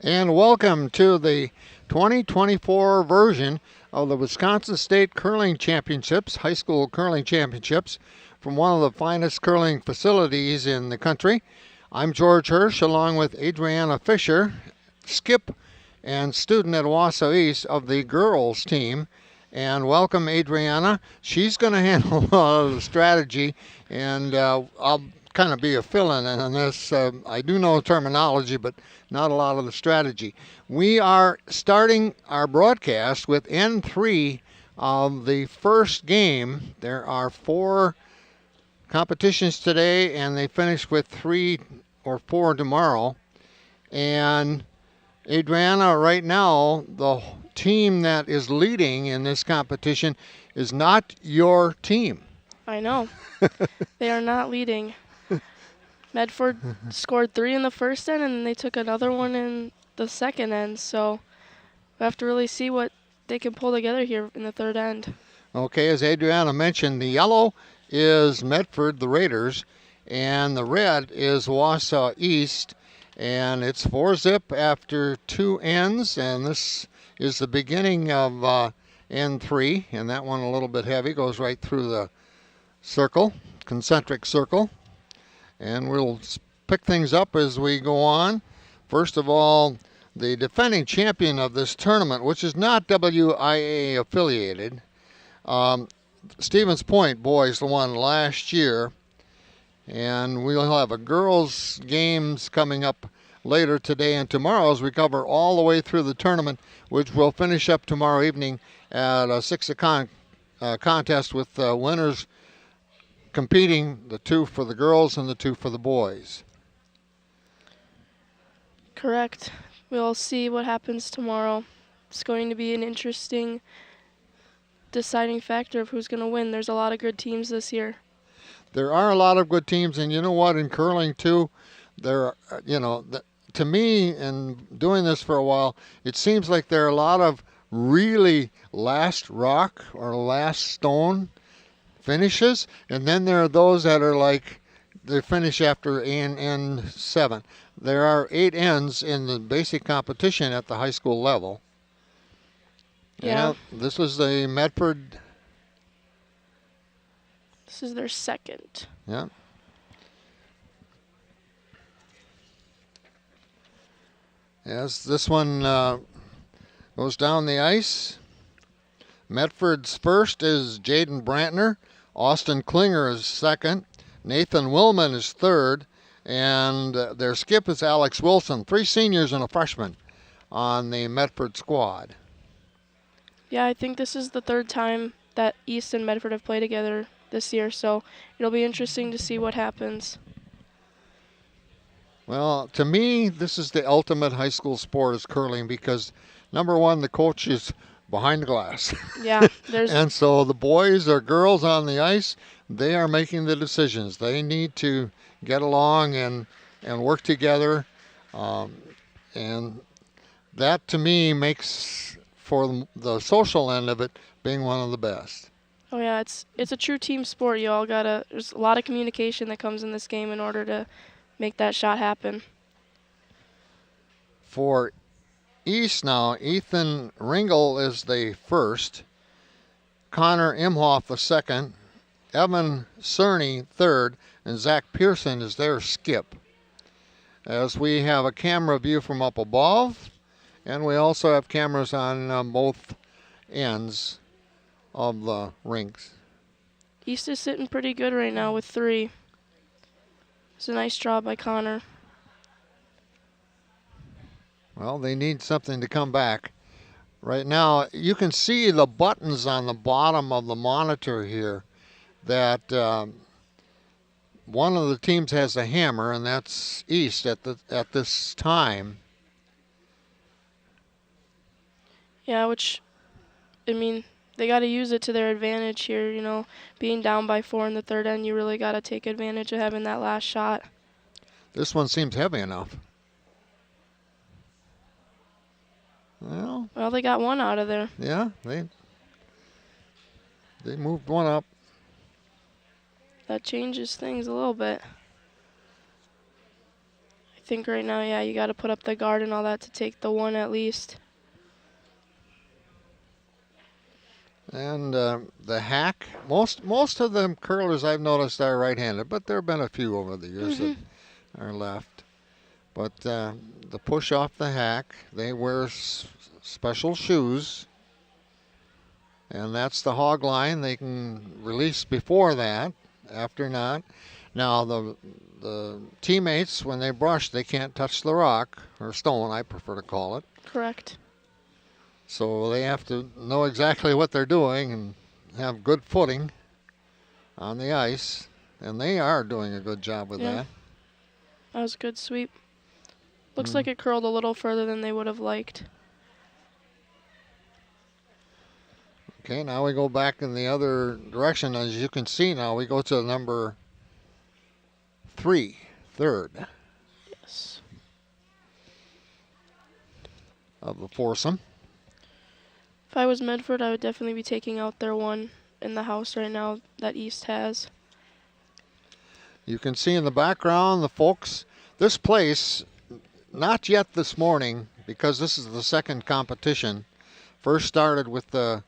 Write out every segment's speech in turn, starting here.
And welcome to the 2024 version of the Wisconsin State Curling Championships, high school curling championships, from one of the finest curling facilities in the country. I'm George Hirsch, along with Adriana Fisher, skip and student at Wausau East of the girls team. And welcome, Adriana. She's going to handle a lot of the strategy, and I'll kind of be a fill-in on this. I do know terminology, but not a lot of the strategy. We are starting our broadcast with N3 of the first game. There are 4 competitions today, and they finish with 3 or 4 tomorrow. And Adriana, right now, the team that is leading in this competition is not your team. I know. They are not leading. Medford scored 3 in the first end, and they took another one in the second end. So we have to really see what they can pull together here in the third end. Okay, as Adriana mentioned, the yellow is Medford, the Raiders, and the red is Wausau East. And it's 4-zip after 2 ends, and this is the beginning of N3, and that one a little bit heavy, goes right through the circle, concentric circle. And we'll pick things up as we go on. First of all, the defending champion of this tournament, which is not WIA affiliated, Stevens Point boys won last year. And we'll have a girls' games coming up later today and tomorrow as we cover all the way through the tournament, which will finish up tomorrow evening at a 6 o'clock contest with winners competing, the 2 for the girls and the 2 for the boys. Correct. We'll see what happens tomorrow. It's going to be an interesting deciding factor of who's going to win. There's a lot of good teams this year. There are a lot of good teams, and you know what, in curling too, there are, to me, and doing this for a while, it seems like there are a lot of really last rock or last stone finishes, and then there are those that are like they finish after N7. There are 8 ends in the basic competition at the high school level. Yeah. And this was the Medford. This is their second. Yeah. As this one goes down the ice, Medford's first is Jaden Brantner. Austin Klinger is second. Nathan Willman is third. And their skip is Alex Wilson. 3 seniors and a freshman on the Medford squad. Yeah, I think this is the third time that East and Medford have played together this year, so it'll be interesting to see what happens. Well, to me, this is the ultimate high school sport is curling because, number one, the coach is behind the glass. Yeah, there's And so the boys or girls on the ice, they are making the decisions. They need to get along and work together. And that, to me, makes for the social end of it being one of the best. Oh yeah, it's a true team sport. You all gotta. There's a lot of communication that comes in this game in order to make that shot happen. For East now, Ethan Ringel is the first, Connor Imhoff the second, Evan Cerny third, and Zach Pearson is their skip. As we have a camera view from up above, and we also have cameras on both ends of the rinks. East is sitting pretty good right now with 3. It's a nice draw by Connor. Well, they need something to come back. Right now, you can see the buttons on the bottom of the monitor here that one of the teams has a hammer, and that's East at this time. Yeah, which, I mean, they got to use it to their advantage here. Being down by 4 in the third end, you really got to take advantage of having that last shot. This one seems heavy enough. Well, they got one out of there. Yeah, they moved one up. That changes things a little bit. I I think right now, yeah, you got to put up the guard and all that to take the one at least. And the hack, most of them curlers I've noticed are right-handed, but there have been a few over the years that are left. But the push off the hack, they wear special shoes, and that's the hog line. They can release before that, after not. Now the teammates, when they brush, they can't touch the rock, or stone, I prefer to call it. Correct. So they have to know exactly what they're doing and have good footing on the ice, and they are doing a good job with that. That was a good sweep. Looks like it curled a little further than they would have liked. Okay, now we go back in the other direction. As you can see now, we go to number 3, third. Yes. Of the foursome. If I was Medford, I would definitely be taking out their one in the house right now that East has. You can see in the background the folks. This place, not yet this morning, because this is the second competition. First started with the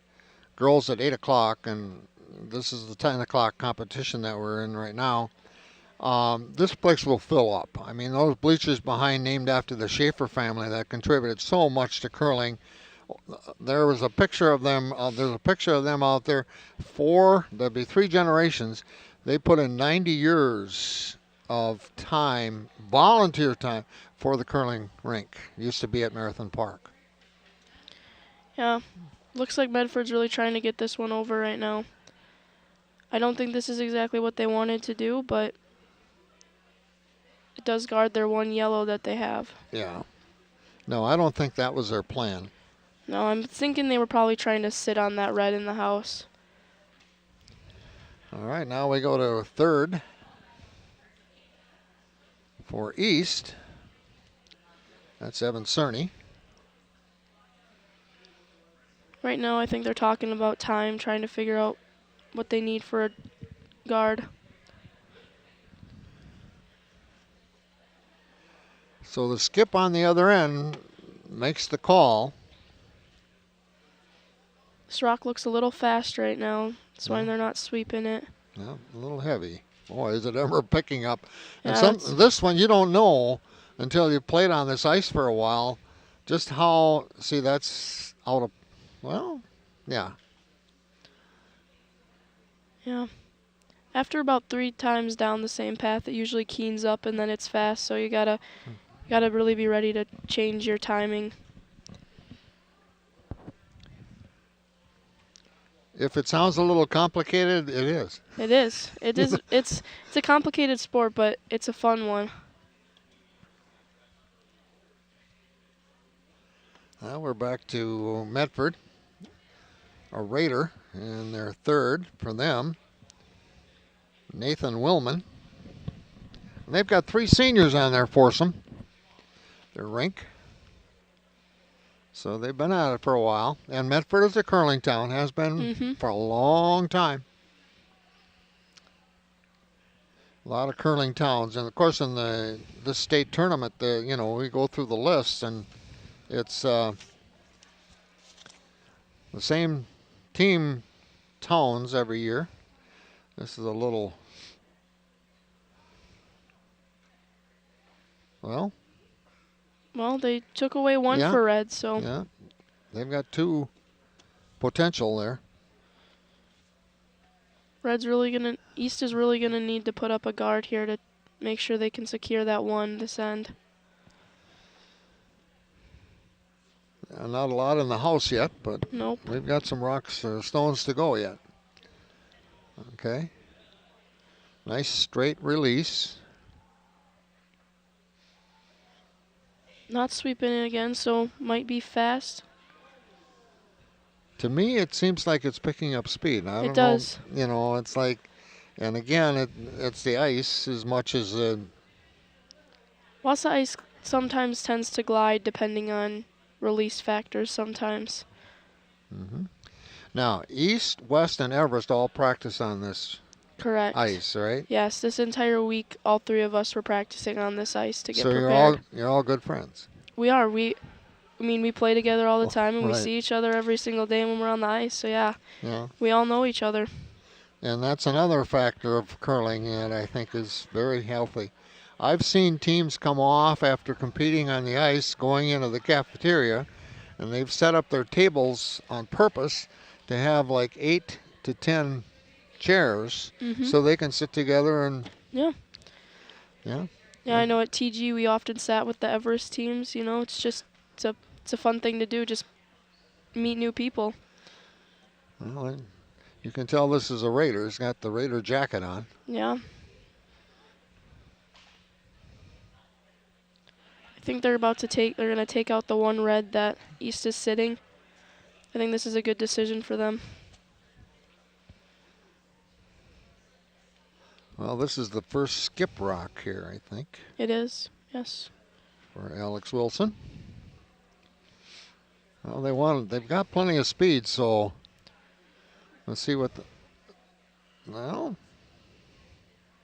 girls at 8 o'clock, and this is the 10 o'clock competition that we're in right now. This place will fill up. I mean, those bleachers behind, named after the Schaefer family that contributed so much to curling. There was a picture of them. There's a picture of them out there. There'll be 3 generations. They put in 90 years of time, volunteer time, for the curling rink. It used to be at Marathon Park. Yeah, looks like Medford's really trying to get this one over right now. I don't think this is exactly what they wanted to do, but it does guard their one yellow that they have. Yeah. No, I don't think that was their plan. No, I'm thinking they were probably trying to sit on that red in the house. All right, now we go to third for East. That's Evan Cerny. Right now, I think they're talking about time, trying to figure out what they need for a guard. So the skip on the other end makes the call. This rock looks a little fast right now. That's why they're not sweeping it. Yeah, a little heavy. Boy, is it ever picking up. Yeah, And this one you don't know until you've played on this ice for a while just how, see, that's out of, well, yeah. Yeah. After about 3 times down the same path, it usually keens up and then it's fast, so you gotta really be ready to change your timing. If it sounds a little complicated, it is. It is. It is. It's a complicated sport, but it's a fun one. Now we're back to Medford, a Raider, and their third for them, Nathan Willman. And they've got 3 seniors on their foursome, their rink. So they've been at it for a while. And Medford is a curling town, has been for a long time. A lot of curling towns. And of course in this state tournament, we go through the lists and it's the same team towns every year. This is a little, well, they took away one for red, so. Yeah, they've got 2 potential there. East is really gonna need to put up a guard here to make sure they can secure that one this end. Not a lot in the house yet, but nope. We've got some rocks or stones to go yet. Okay. Nice straight release. Not sweeping it again, so might be fast. To me, it seems like it's picking up speed. I don't know. It does. It's like, and again, it's the ice as much as the. Wausau ice sometimes tends to glide depending on release factors sometimes. Now, East, West, and Everest all practice on this Correct. ice, right? Yes, this entire week, all three of us were practicing on this ice to get So prepared. you're all good friends. We are. We play together all the time, and we Right. see each other every single day when we're on the ice. So yeah, Yeah. we all know each other. And that's another factor of curling that I think is very healthy. I've seen teams come off after competing on the ice, going into the cafeteria, and they've set up their tables on purpose to have like 8 to 10 chairs so they can sit together and Yeah. yeah. Yeah, I know at TG we often sat with the Everest teams. You know, it's a fun thing to do. Just meet new people. Well, you can tell this is a Raider. He's got the Raider jacket on. Yeah. I think they're gonna take out the one red that East is sitting. I think this is a good decision for them. Well, this is the first skip rock here, I think, It is. Yes. for Alex Wilson. Well, they've got plenty of speed, so let's see what Well,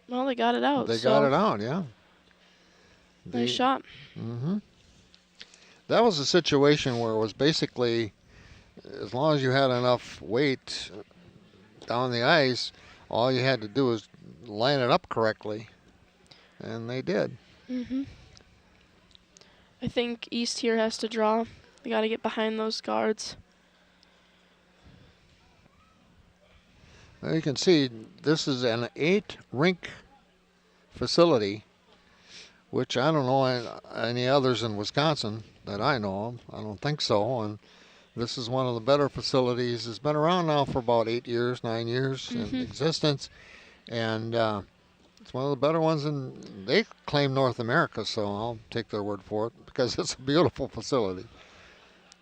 they got it out. they got it out, yeah. Nice shot. Mm-hmm. That was a situation where it was basically, as long as you had enough weight down the ice, all you had to do was line it up correctly, and they did. I think East here has to draw. They got to get behind those guards. Well, you can see this is an 8-rink facility, which I don't know any others in Wisconsin that I know of. I don't think so. And this is one of the better facilities. It's been around now for about 8 years, 9 years in existence. And it's one of the better ones, and they claim North America, so I'll take their word for it because it's a beautiful facility.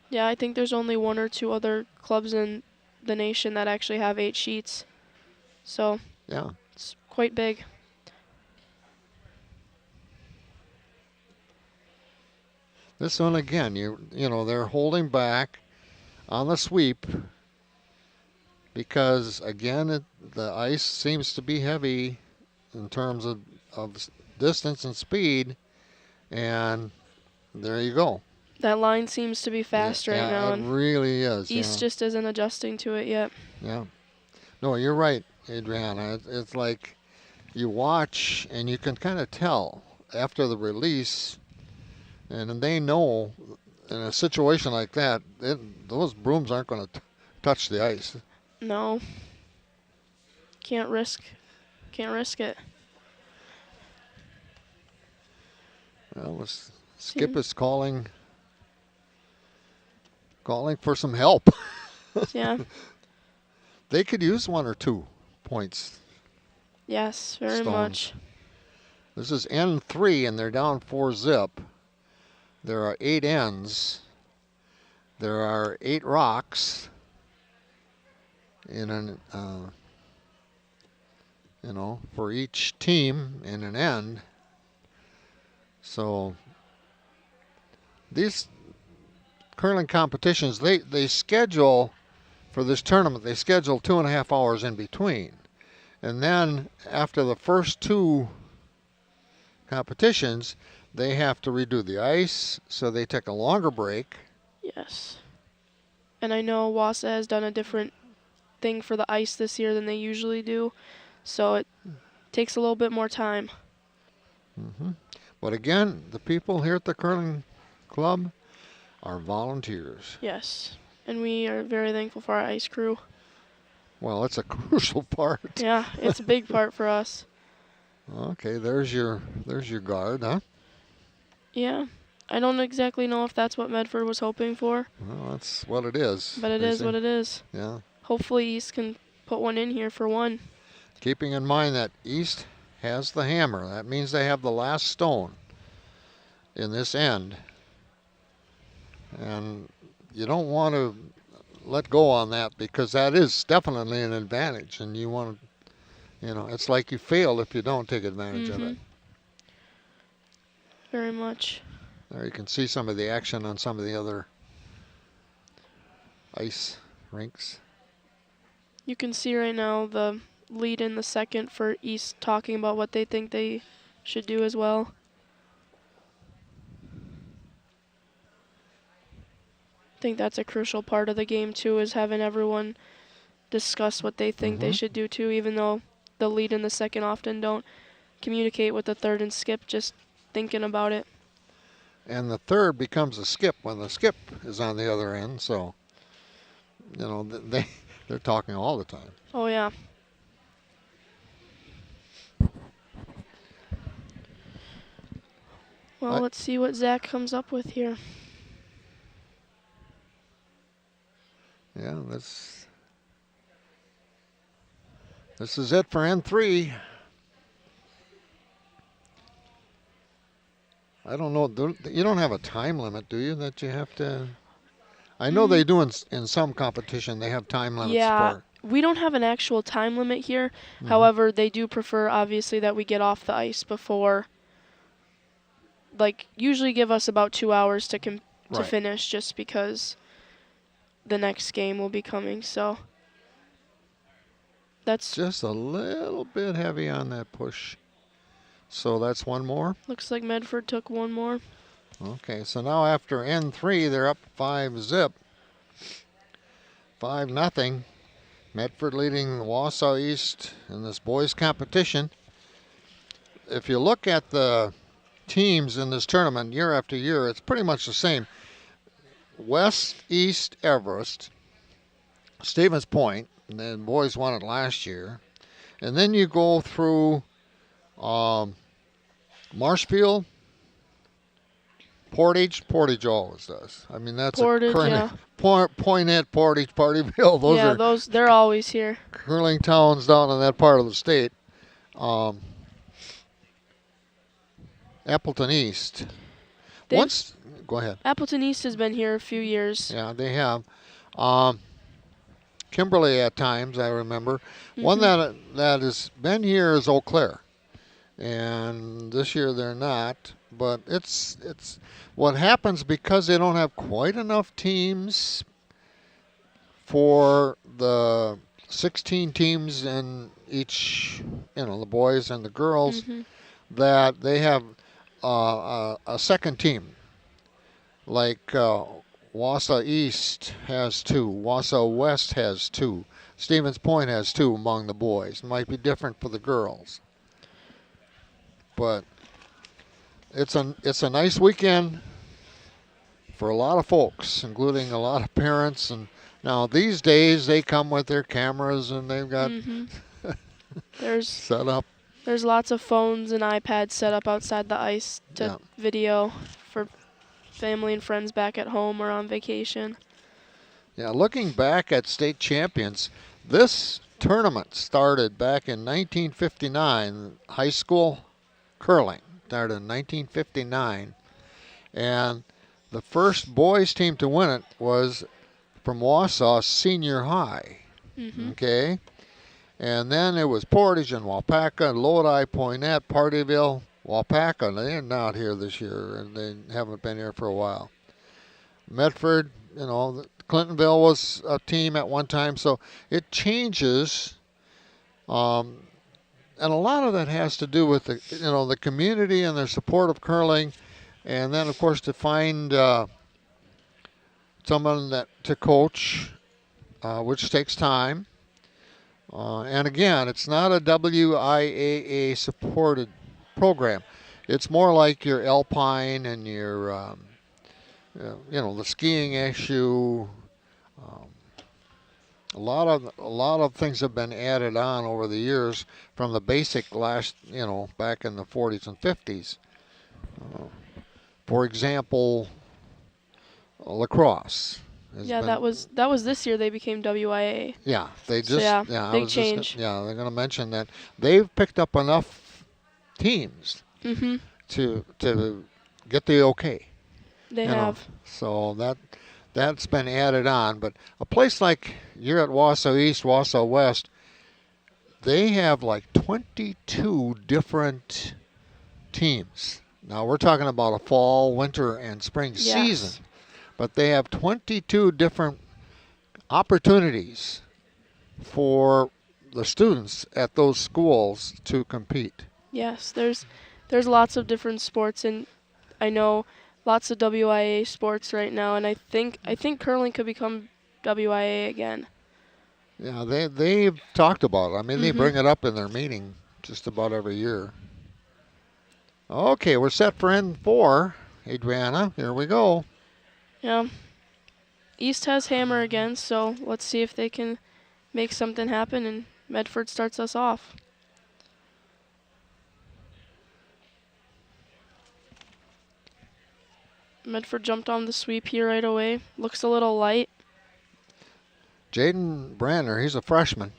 Yeah, I think there's only one or two other clubs in the nation that actually have 8 sheets. So Yeah. it's quite big. This one again, you know, they're holding back on the sweep because again the ice seems to be heavy in terms of distance and speed, and there you go. That line seems to be fast right now, It and really is. East just isn't adjusting to it yet. Yeah. No, you're right, Adriana. It's like you watch and you can kind of tell after the release, and they know in a situation like that, those brooms aren't going to touch the ice. No. Can't risk it. Well, Skip is calling for some help. Yeah. They could use 1 or 2 points. Yes, very Stones. much. This is N3, and they're down 4-zip. There are 8 ends. There are 8 rocks in an, for each team in an end. So these curling competitions, they schedule for this tournament, they schedule 2.5 hours in between. And then after the first 2 competitions, they have to redo the ice, so they take a longer break. Yes. And I know Wausau has done a different thing for the ice this year than they usually do, so it takes a little bit more time. But again, the people here at the curling club are volunteers. Yes. And we are very thankful for our ice crew. Well, it's a crucial part. Yeah, it's a big part for us. Okay, there's your guard, huh? Yeah. I don't exactly know if that's what Medford was hoping for. Well, that's what it is. But it is what it is. Yeah. Hopefully East can put one in here for one. Keeping in mind that East has the hammer. That means they have the last stone in this end. And you don't want to let go on that because that is definitely an advantage. And you want to, it's like you fail if you don't take advantage of it. Very much. There you can see some of the action on some of the other ice rinks. You can see right now the lead in the second for East talking about what they think they should do as well. I think that's a crucial part of the game too, is having everyone discuss what they think they should do too, even though the lead and the second often don't communicate with the third and skip, just thinking about it. And the third becomes a skip when the skip is on the other end, so they're talking all the time. Oh yeah. Well, let's see what Zach comes up with here. Yeah, this is it for N3. I don't know. You don't have a time limit, do you, that you have to? I know they do in some competition. They have time limits. Yeah, we don't have an actual time limit here. However, they do prefer, obviously, that we get off the ice before. Like, usually give us about 2 hours to finish, just because the next game will be coming. So that's just a little bit heavy on that push. So that's one more. Looks like Medford took one more. Okay, so now after N3, they're up 5-0. 5-0. Medford leading Wausau East in this boys competition. If you look at the teams in this tournament year after year, it's pretty much the same. West, East, Everest, Stevens Point, and then boys won it last year. And then you go through Marshfield, Portage always does. I mean, that's Portage, Poinet, Portage, Partyville. They're always here. Curling towns down in that part of the state. Appleton East. Go ahead. Appleton East has been here a few years. Yeah, they have. Kimberly at times, I remember. One that has been here is Eau Claire. And this year they're not. But it's what happens because they don't have quite enough teams for the 16 teams in each, the boys and the girls, that they have a second team. Like Wausau East has 2, Wausau West has 2, Stevens Point has 2 among the boys. It might be different for the girls. But it's a nice weekend for a lot of folks, including a lot of parents. And now these days they come with their cameras and they've got set up. There's lots of phones and iPads set up outside the ice to video for family and friends back at home or on vacation. Yeah, looking back at state champions, this tournament started back in 1959, high school curling started in 1959, and the first boys team to win it was from Wausau Senior High. Okay, and then it was Portage and Waupaca, Lodi, Poinet, Partyville, Waupaca. They're not here this year, and they haven't been here for a while. Medford, Clintonville was a team at one time, so it changes. And a lot of that has to do with the community and their support of curling, and then of course to find someone to coach, which takes time. And again, it's not a WIAA supported program. It's more like your alpine and your the skiing issue. A lot of things have been added on over the years from the basic back in the 40s and 50s. For example, lacrosse. That was this year they became WIA. Yeah, they just big change. They're going to mention that they've picked up enough teams to get the okay. They have. So that's been added on. But a place like you're at Wausau East, Wausau West, they have like 22 different teams. Now we're talking about a fall, winter, and spring season. But they have 22 different opportunities for the students at those schools to compete. Yes, there's lots of different sports, and I know lots of WIA sports right now, and I think curling could become WIA again. Yeah, they've talked about it. I mean, they Mhm. bring it up in their meeting just about every year. Okay, we're set for N4. Adriana, here we go. Yeah. East has hammer again, so let's see if they can make something happen, and Medford starts us off. Medford jumped on the sweep here right away. Looks a little light. Jaden Branner, he's a freshman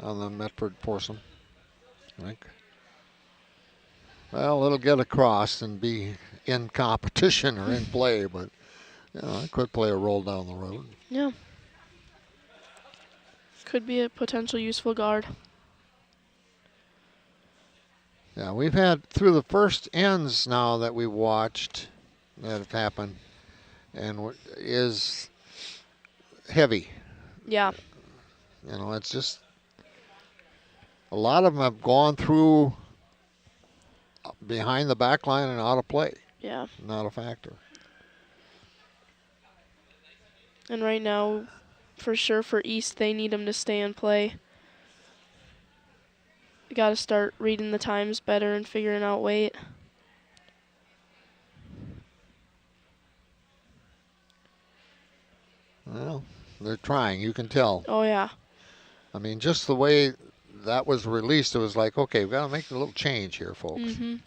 on the Medford foursome. I think. Well, it'll get across and be in competition or in play, but it could play a role down the road. Yeah. Could be a potential useful guard. Yeah, we've had through the first ends now that we watched that have happened, and is heavy. Yeah. It's just a lot of them have gone through behind the back line and out of play. Yeah. Not a factor. And right now, for sure for East, they need him to stay and play. You got to start reading the times better and figuring out weight. Well, they're trying. You can tell. Oh, yeah. I mean, just the way that was released, it was like, okay, we've got to make a little change here, folks. Mhm.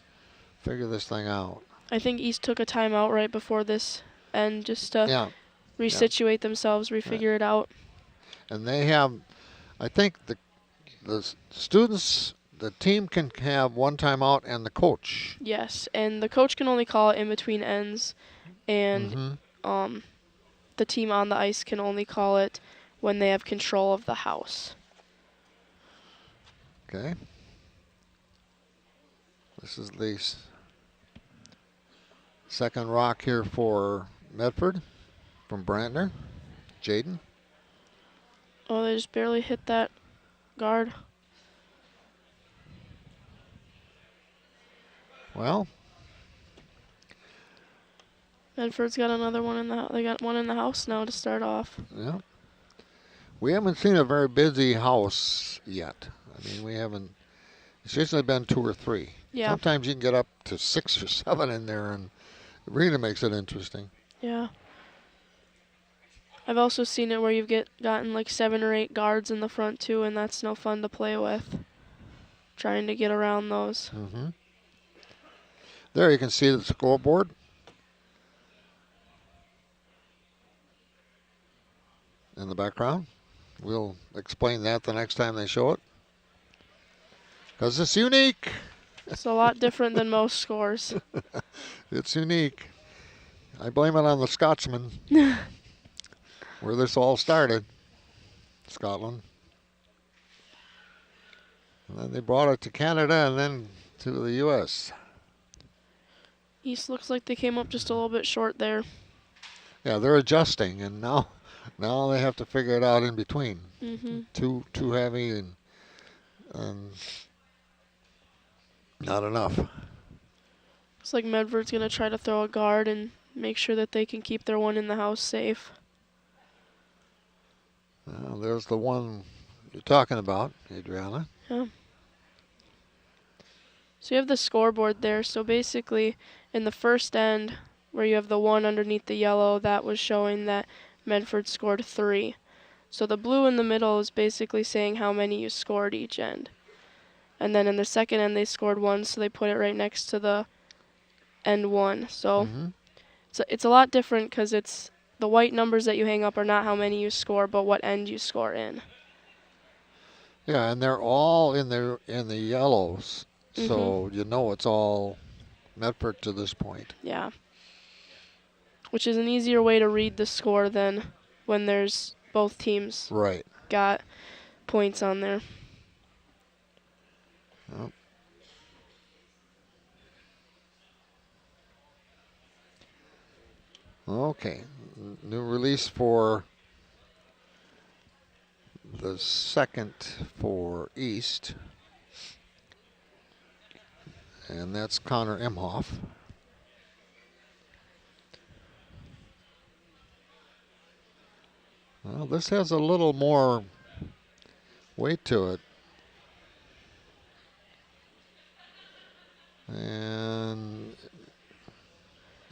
Figure this thing out. I think East took a timeout right before this and just to resituate themselves, refigure it out. And they have, I think the students, the team can have one timeout and the coach. Yes, and the coach can only call it in between ends, and the team on the ice can only call it when they have control of the house. Okay. This is the second rock here for Medford from Brantner. Jaden. Oh, they just barely hit that guard. Well, Medford's got another one in the they got one in the house now to start off. yeah. We haven't seen a very busy house yet. I mean, we haven't. It's usually been 2 or 3. Yeah. Sometimes you can get up to 6 or 7 in there, and it really makes it interesting. Yeah. I've also seen it where you've gotten like 7 or 8 guards in the front too, and that's no fun to play with. Trying to get around those. There you can see the scoreboard. In the background. We'll explain that the next time they show it. Because it's unique. It's a lot different than most scores. It's unique. I blame it on the Scotsman. Where this all started. Scotland. And then they brought it to Canada and then to the U.S. East looks like they came up just a little bit short there. Yeah, they're adjusting, and now they have to figure it out in between. Too heavy and not enough. Looks like Medford's going to try to throw a guard and make sure that they can keep their one in the house safe. Well, there's the one you're talking about, Adriana. Yeah. So you have the scoreboard there. So basically, in the first end, where you have the 1 underneath the yellow, that was showing that Medford scored 3. So the blue in the middle is basically saying how many you scored each end. And then in the second end, they scored 1, so they put it right next to the end 1. So it's a lot different because it's the white numbers that you hang up are not how many you score, but what end you score in. Yeah, and they're all in the yellows, so you know it's all Medford to this point. Yeah. Which is an easier way to read the score than when there's both teams got points on there. Yep. Okay, new release for the second for East. And that's Connor Emhoff. Well, this has a little more weight to it. And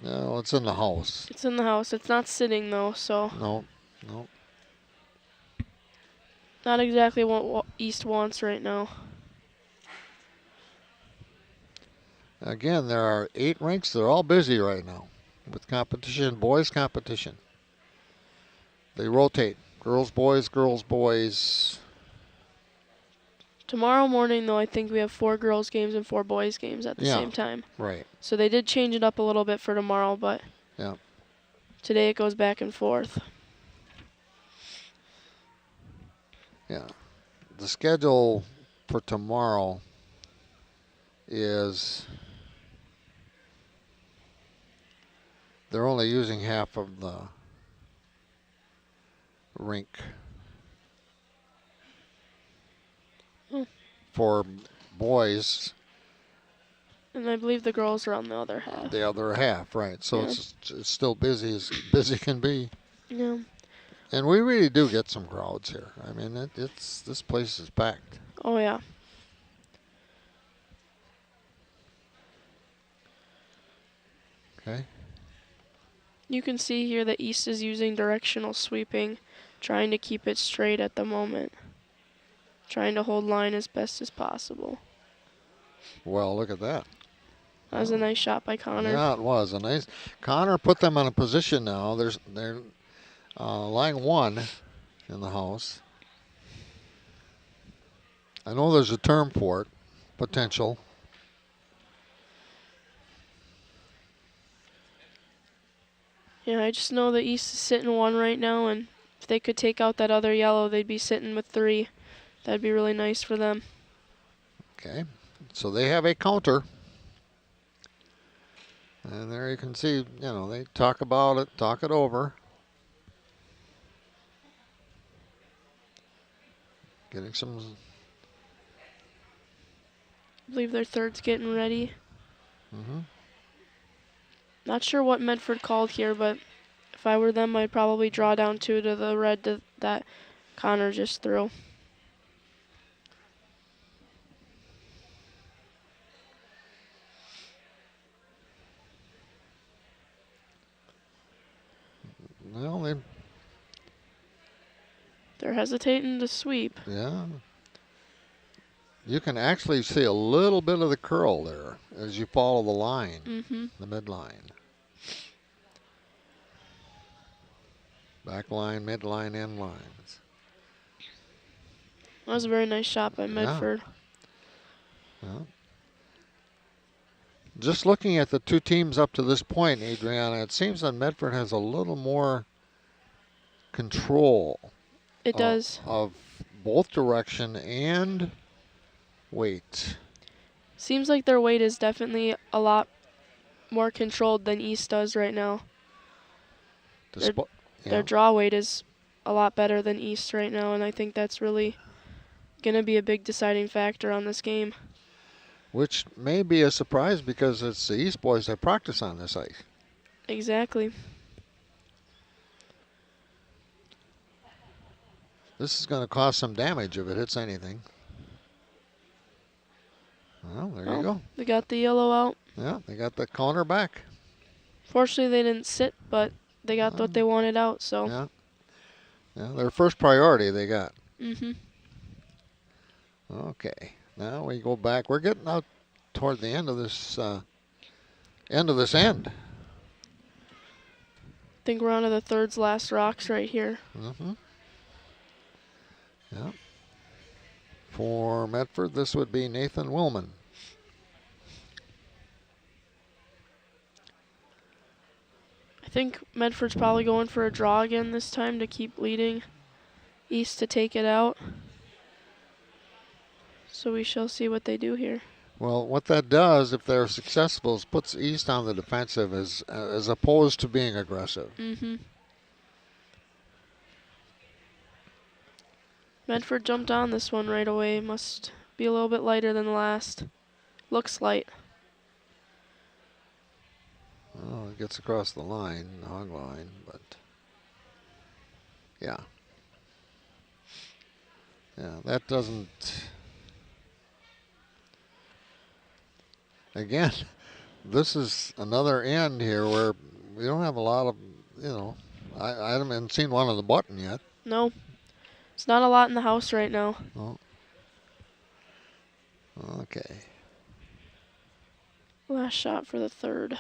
no, it's in the house. It's in the house. It's not sitting though, so. No. Not exactly what East wants right now. Again, there are 8 rinks. They're all busy right now with competition, boys competition. They rotate. Girls, boys, girls, boys. Tomorrow morning, though, I think we have 4 girls games and 4 boys games at the same time. Right. So they did change it up a little bit for tomorrow, but today it goes back and forth. Yeah. The schedule for tomorrow is they're only using half of the rink for boys. And I believe the girls are on the other half. The other half, right. So it's still busy as busy can be. Yeah. And we really do get some crowds here. I mean, this place is packed. Oh, yeah. Okay. You can see here that East is using directional sweeping, trying to keep it straight at the moment. Trying to hold line as best as possible. Well, look at that. That was a nice shot by Connor. Yeah, it was a nice. Connor put them in a position now. They're line 1 in the house. I know there's a term for it, potential. Yeah, I just know the East is sitting 1 right now, and if they could take out that other yellow, they'd be sitting with 3. That'd be really nice for them. Okay, so they have a counter. And there you can see, they talk about it, talk it over. Getting some. I believe their third's getting ready. Not sure what Medford called here, but if I were them, I'd probably draw down 2 to the red that Connor just threw. Well, they're hesitating to sweep. Yeah. You can actually see a little bit of the curl there as you follow the line, the midline. Back line, midline, end lines. That was a very nice shot by Medford. Yeah. Just looking at the 2 teams up to this point, Adriana, it seems that Medford has a little more control. It does. Of both direction and weight. Seems like their weight is definitely a lot more controlled than East does right now. Their draw weight is a lot better than East right now, and I think that's really going to be a big deciding factor on this game. Which may be a surprise because it's the East boys that practice on this ice. Exactly. This is going to cause some damage if it hits anything. Well, there you go. They got the yellow out. Yeah, they got the corner back. Fortunately, they didn't sit, but they got what they wanted out, so. Yeah, their first priority they got. Mm-hmm. Okay, now we go back. We're getting out toward the end of this end. I think we're on to the third's last rocks right here. Mm-hmm. Yeah. For Medford, this would be Nathan Willman. I think Medford's probably going for a draw again this time to keep leading East to take it out. So we shall see what they do here. Well, what that does, if they're successful, is puts East on the defensive as opposed to being aggressive. Mm-hmm. Medford jumped on this one right away. Must be a little bit lighter than the last. Looks light. Well, it gets across the line, the hog line, but yeah. Yeah, that doesn't. Again, this is another end here where we don't have a lot of, I haven't seen one on the button yet. No. It's not a lot in the house right now. Oh. Okay. Last shot for the third.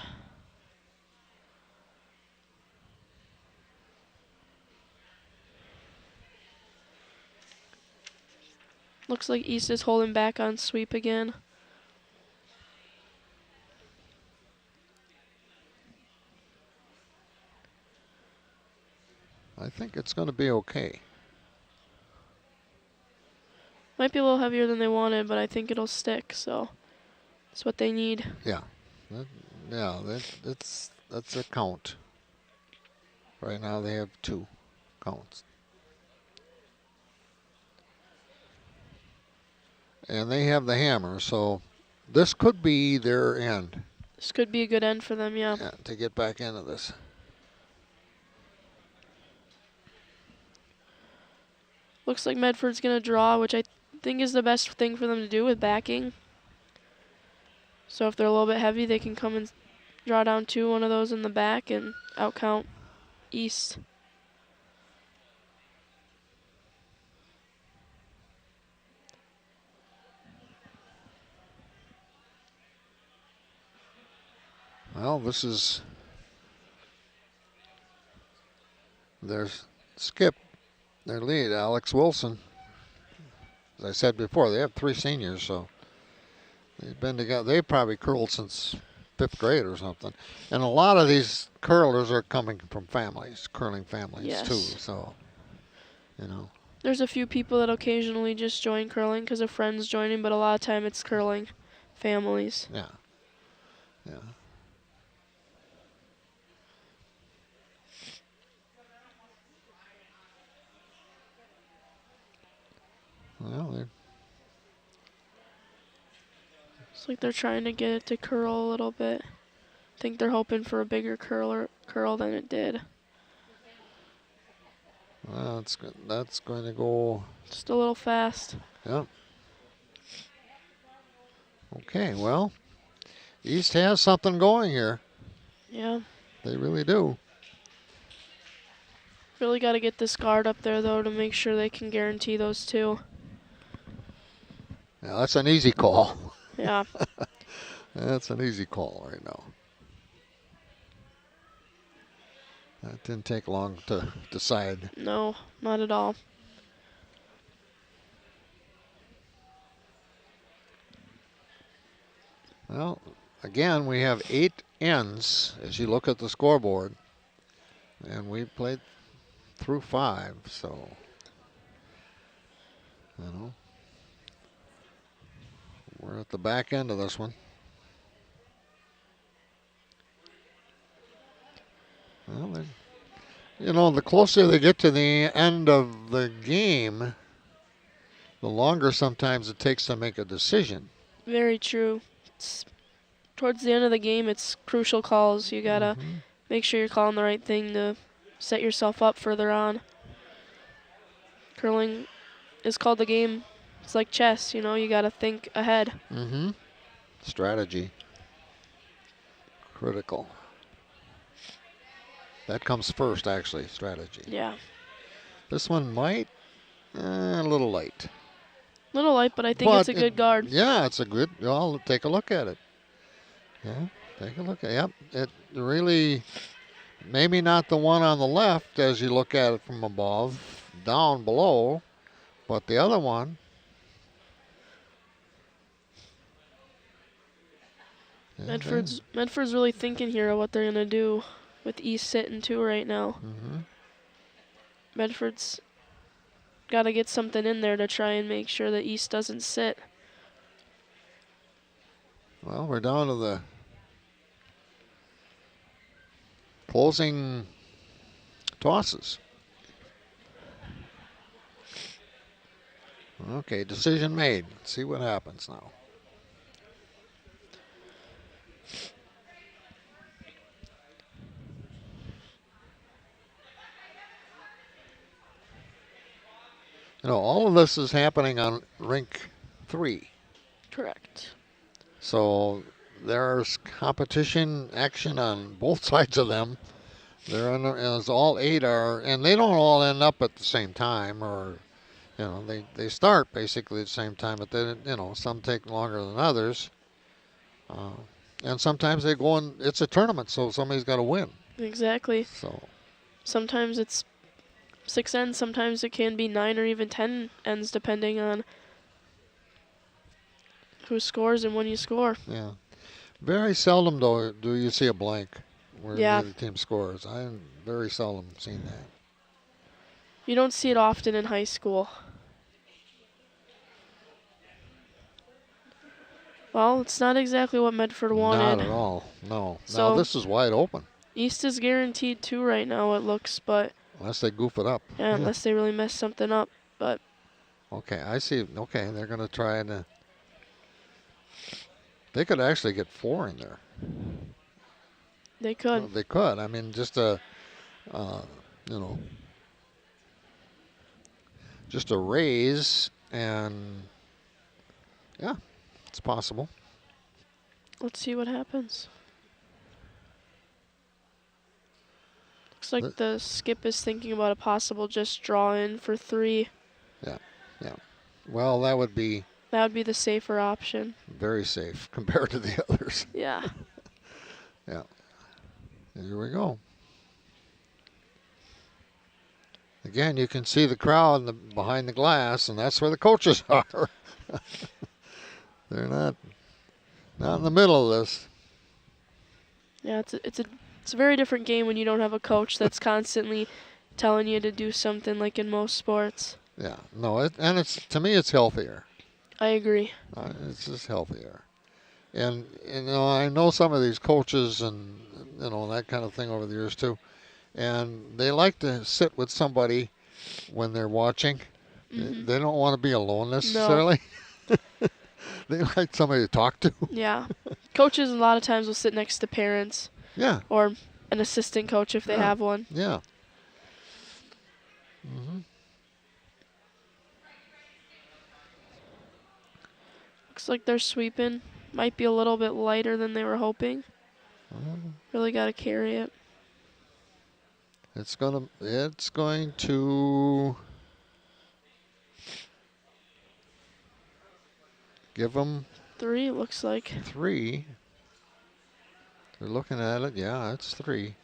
Looks like East is holding back on sweep again. I think it's going to be okay. Might be a little heavier than they wanted, but I think it'll stick, so that's what they need. Yeah. That's a count. Right now they have 2 counts. And they have the hammer, so this could be their end. This could be a good end for them, yeah. Yeah, to get back into this. Looks like Medford's going to draw, which I think is the best thing for them to do with backing. So if they're a little bit heavy, they can come and draw down 2, one of those in the back, and outcount East. Well, this is their skip, their lead, Alex Wilson. As I said before, they have 3 seniors, so they've been together. They probably curled since 5th grade or something. And a lot of these curlers are coming from families, curling families Yes. too. So, There's a few people that occasionally just join curling because of friends joining, but a lot of time it's curling families. Yeah. Well, It's like they're trying to get it to curl a little bit. I think they're hoping for a bigger curl than it did. well, that's good. That's going to go. Just a little fast. Yeah. Okay. Well, East has something going here. Yeah. They really do. Really got to get this guard up there, though, to make sure they can guarantee those 2. Yeah, that's an easy call. Yeah. That's an easy call right now. That didn't take long to decide. No, not at all. Well, again, we have 8 ends as you look at the scoreboard. And we played through 5, so, we're at the back end of this one. Well, the closer they get to the end of the game, the longer sometimes it takes to make a decision. Very true. Towards the end of the game, it's crucial calls. You got to make sure you're calling the right thing to set yourself up further on. Curling is called the game. It's like chess, you got to think ahead. Strategy. Critical. That comes first, actually, strategy. Yeah. This one might, a little light. Little light, but I think it's a good guard. Yeah, it's a good, I'll take a look at it. Yeah, take a look at it. Yep, it really, maybe not the one on the left as you look at it from above, down below, but the other one. Yeah, Medford's really thinking here of what they're going to do with East sitting 2 right now. Medford's got to get something in there to try and make sure that East doesn't sit. Well, we're down to the closing tosses. Okay, decision made. Let's see what happens now. All of this is happening on rink 3. Correct. So there's competition action on both sides of them. As all 8 are, and they don't all end up at the same time, or they start basically at the same time, but then some take longer than others, and sometimes they go in. It's a tournament, so somebody's got to win. Exactly. So sometimes it's 6 ends, sometimes it can be 9 or even 10 ends, depending on who scores and when you score. Yeah, very seldom though do you see a blank where the team scores. I've very seldom seen that. You don't see it often in high school. Well, it's not exactly what Medford wanted. Not at all. No. So now this is wide open. East is guaranteed 2 right now, it looks, but unless they goof it up. Yeah, unless they really mess something up. But okay, I see. Okay, they're going to try and they could actually get 4 in there. They could. Well, they could. I mean, just a just a raise, and yeah, it's possible. Let's see what happens. Looks like the skip is thinking about a possible just draw in for 3. Yeah. Well, that would be the safer option. Very safe compared to the others. Yeah. Yeah. Here we go. Again, you can see the crowd behind the glass, and that's where the coaches are. They're not in the middle of this. Yeah, it's a very different game when you don't have a coach that's constantly telling you to do something like in most sports. Yeah, no, to me it's healthier. I agree. It's just healthier, and I know some of these coaches and that kind of thing over the years too, and they like to sit with somebody when they're watching. Mm-hmm. They don't want to be alone necessarily. No. They like somebody to talk to. Yeah, coaches a lot of times will sit next to parents. Yeah. Or an assistant coach if they have one. Yeah. Mm-hmm. Looks like they're sweeping. Might be a little bit lighter than they were hoping. Really got to carry it. It's going to give them 3, it looks like. 3. They're looking at it. Yeah, it's 3.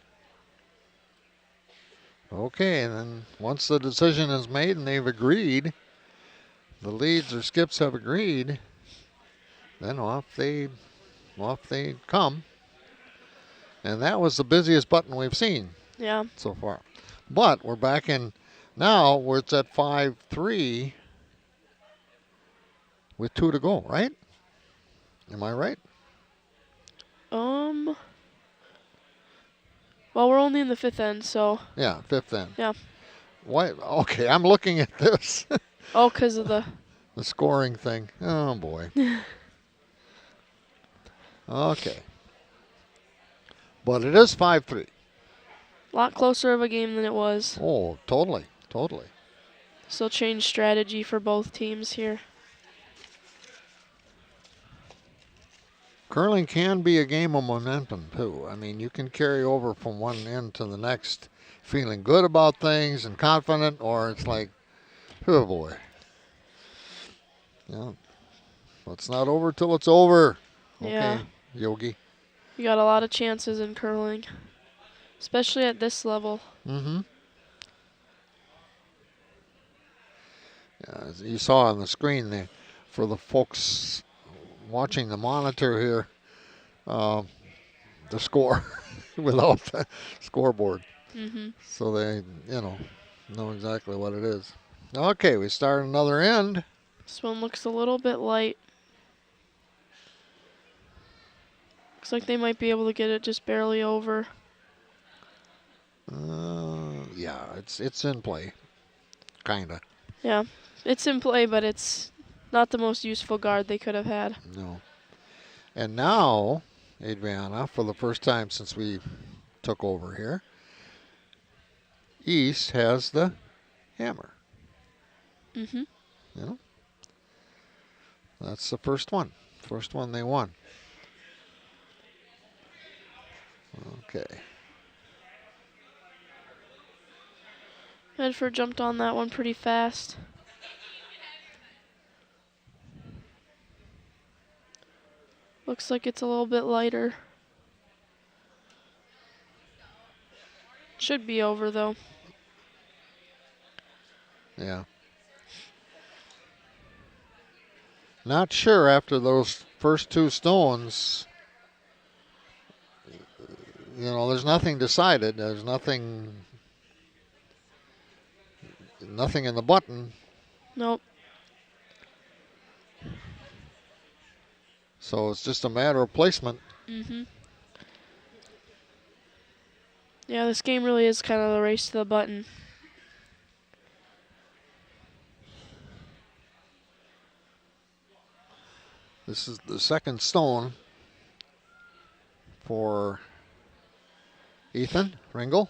Okay, and then once the decision is made and they've agreed, the leads or skips have agreed, then off they come. And that was the busiest button we've seen. Yeah. So far. But we're back in now where it's at 5-3 with 2 to go, right? Am I right? Well, we're only in the 5th end, so. Yeah, 5th end. Yeah. Why? Okay, I'm looking at this. Oh, because of the scoring thing. Oh boy. Okay. But it is 5-3. A lot closer of a game than it was. Oh, totally. So change strategy for both teams here. Curling can be a game of momentum, too. I mean, you can carry over from one end to the next feeling good about things and confident, or it's like, oh, boy. Yeah. Well, it's not over till it's over. Okay, yeah. Yogi. You got a lot of chances in curling, especially at this level. Mm-hmm. Yeah, as you saw on the screen there, for the folks watching the monitor here, the score without the scoreboard. Mm-hmm. So they, know exactly what it is. Okay, we start another end. This one looks a little bit light. Looks like they might be able to get it just barely over. Yeah, it's in play, kinda. Yeah, it's in play, but it's not the most useful guard they could have had. No. And now, Adriana, for the first time since we took over here, East has the hammer. Mhm. You know, that's the first one. First one they won. Okay. Medford jumped on that one pretty fast. Looks like it's a little bit lighter. Should be over though. Yeah. Not sure after those first two stones. You know, there's nothing decided. There's nothing in the button. Nope. So it's just a matter of placement. Mhm. Yeah, this game really is kind of the race to the button. This is the second stone for Ethan Ringel.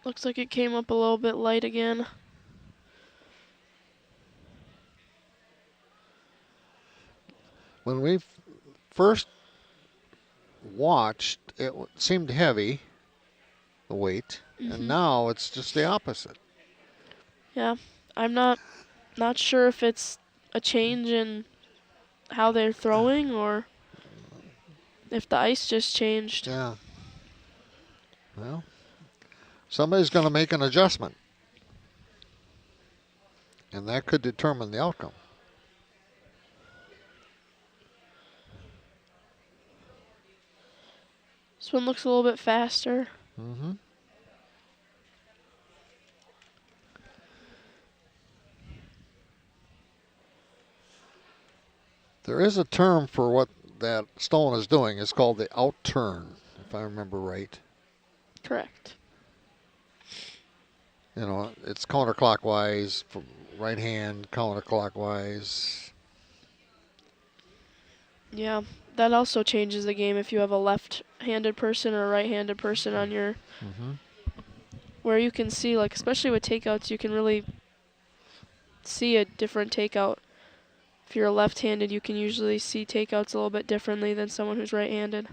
Looks like it came up a little bit light again. When we first watched, it seemed heavy, the weight, and now it's just the opposite. Yeah, I'm not sure if it's a change in how they're throwing or if the ice just changed. Yeah. Well, somebody's going to make an adjustment, and that could determine the outcome. This one looks a little bit faster. Mm-hmm. There is a term for what that stone is doing. It's called the outturn, if I remember right. Correct. You know, it's counterclockwise, from right hand, counterclockwise. Yeah, that also changes the game if you have a left-handed person or a right-handed person on your... Where you can see, like, especially with takeouts, you can really see a different takeout. If you're left-handed, you can usually see takeouts a little bit differently than someone who's right-handed.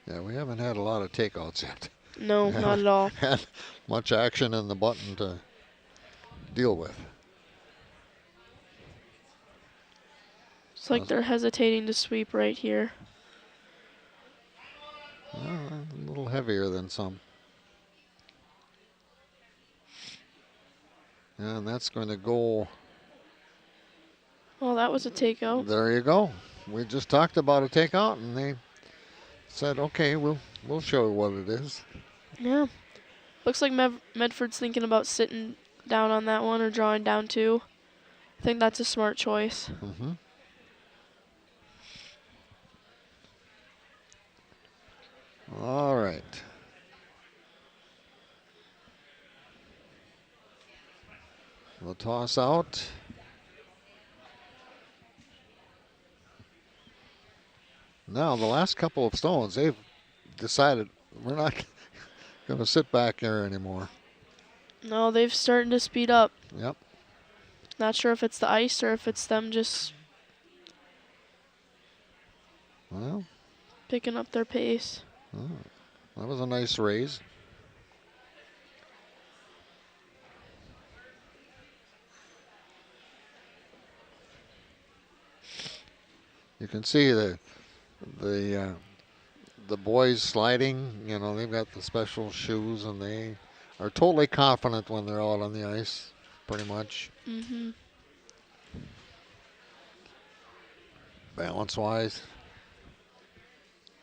Yeah, we haven't had a lot of takeouts yet. No, not at all. Had much action in the button to deal with. It's like they're hesitating to sweep right here. A little heavier than some. And that's going to go. Well, that was a takeout. There you go. We just talked about a takeout, and they said, "Okay, we'll show you what it is." Yeah. Looks like Medford's thinking about sitting down on that one or drawing down two. I think that's a smart choice. Mm-hmm. All right. The toss out. Now, the last couple of stones, they've decided we're not going to sit back there anymore. No, they've started to speed up. Yep. Not sure if it's the ice or if it's them just Well, picking up their pace. that was a nice raise. You can see the boys sliding. You know, they've got the special shoes, and they are totally confident when they're out on the ice, pretty much. Mm-hmm. Balance-wise.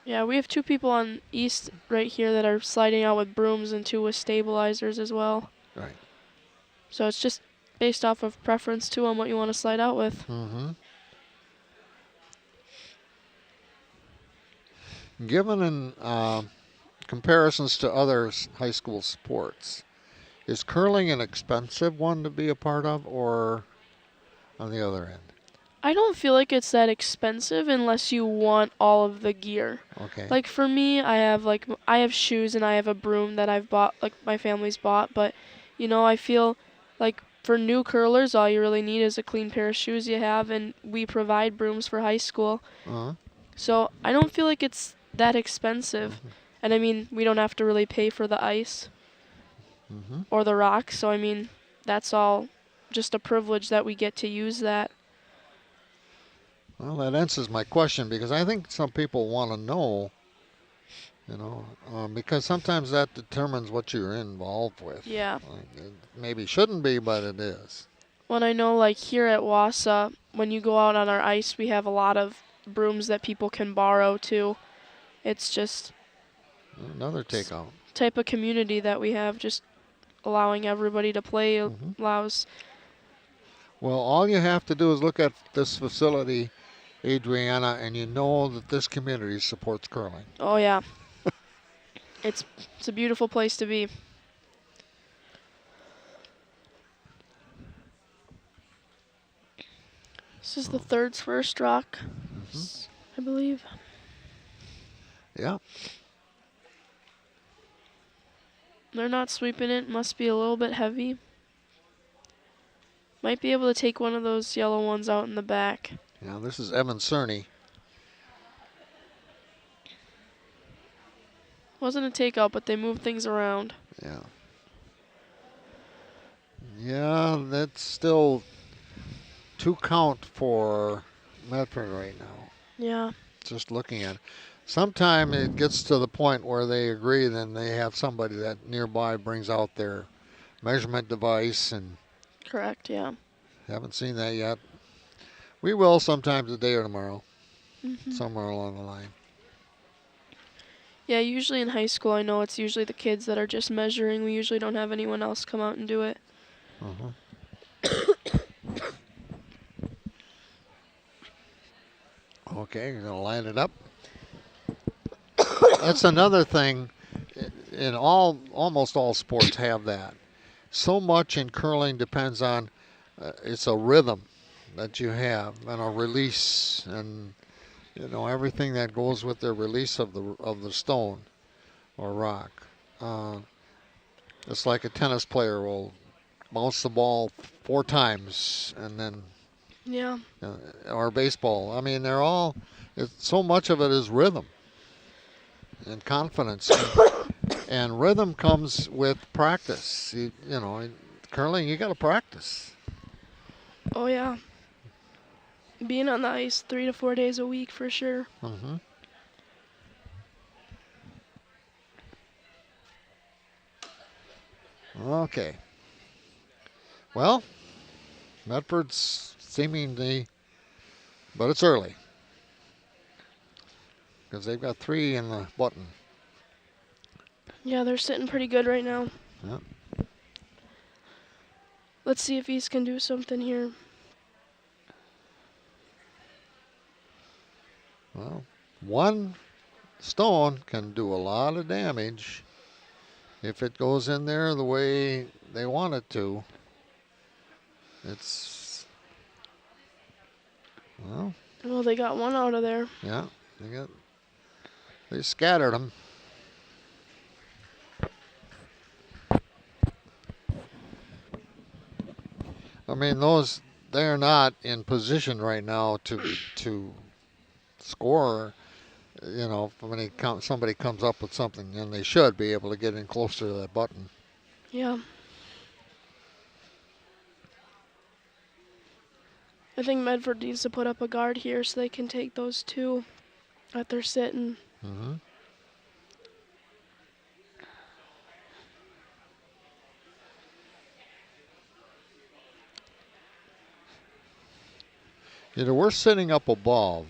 Yeah, we have two people on East right here that are sliding out with brooms and two with stabilizers as well. Right. So it's just based off of preference too on what you want to slide out with. Mm-hmm. Given in comparisons to other high school sports, Is curling an expensive one to be a part of, or on the other end? I don't feel like it's that expensive unless you want all of the gear. Okay. Like for me, I have shoes and I have a broom that I've bought, like my family's bought, but I feel like for new curlers all you really need is a clean pair of shoes you have, and we provide brooms for high school. Uh-huh. So I don't feel like it's that expensive. Mm-hmm. And I mean, we don't have to really pay for the ice Mm-hmm. or the rocks, so I mean, that's all just a privilege that we get to use that. Well, that answers my question, because I think some people want to know, because sometimes that determines what you're involved with. Yeah. It maybe shouldn't be, but it is. When I know, like here at Wausau, when you go out on our ice, we have a lot of brooms that people can borrow too. It's just Another takeout. type of community that we have, just allowing everybody to play allows. Well, all you have to do is look at this facility, Adriana, and you know that this community supports curling. Oh yeah. It's a beautiful place to be. This is the third first rock, I believe. Yeah. They're not sweeping it. Must be a little bit heavy. Might be able to take one of those yellow ones out in the back. Yeah, this is Evan Cerny. Wasn't a takeout, but they moved things around. Yeah. Yeah, that's still 2 count for Medford right now. Yeah. Just looking at it. Sometime it gets to the point where they agree, then they have somebody that nearby brings out their measurement device, and Correct, yeah. haven't seen that yet. We will sometime today or tomorrow, somewhere along the line. Yeah, usually in high school, I know it's usually the kids that are just measuring. We usually don't have anyone else come out and do it. Okay, you're going to line it up. That's another thing. In almost all sports have that. So much in curling depends on it's a rhythm that you have and a release, and everything that goes with the release of the stone or rock. It's like a tennis player will bounce the ball 4 times and then Yeah. or baseball. I mean, so much of it is rhythm and confidence. And rhythm comes with practice. Curling, you got to practice. Oh, yeah. Being on the ice 3 to 4 days a week for sure. Okay. Well, Medford's seemingly, but it's early because they've got 3 in the button. Yeah, they're sitting pretty good right now. Yeah. Let's see if East can do something here. Well, 1 stone can do a lot of damage if it goes in there the way they want it to. Well, they got one out of there. Yeah, they scattered them. I mean, they're not in position right now to score. When somebody comes up with something, and they should be able to get in closer to that button. Yeah. I think Medford needs to put up a guard here so they can take those 2 that they're sitting. We're sitting up above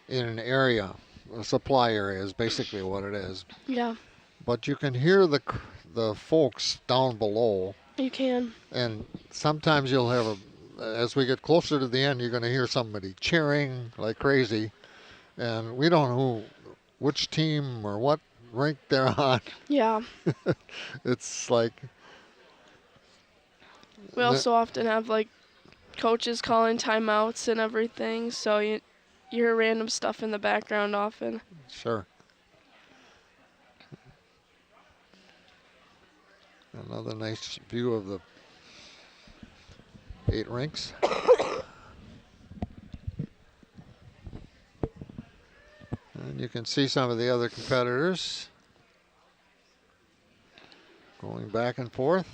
in an area, a supply area is basically what it is. Yeah. But you can hear the folks down below. You can. And sometimes you'll have as we get closer to the end, you're going to hear somebody cheering like crazy. And we don't know which team or what rink they're on. Yeah. It's like We also often have like coaches calling timeouts and everything, so you hear random stuff in the background often. sure. Another nice view of the 8 rinks. And you can see some of the other competitors going back and forth.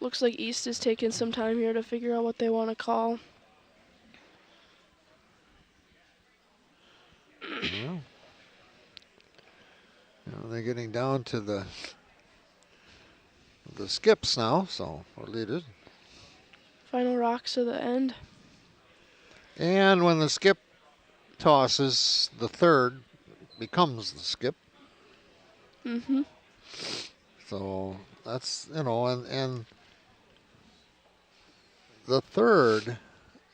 Looks like East is taking some time here to figure out what they want to call. Well, they're getting down to the skips now, so we're leaders. Final rocks of the end. And when the skip tosses, the third becomes the skip. Mm-hmm. So that's, and the third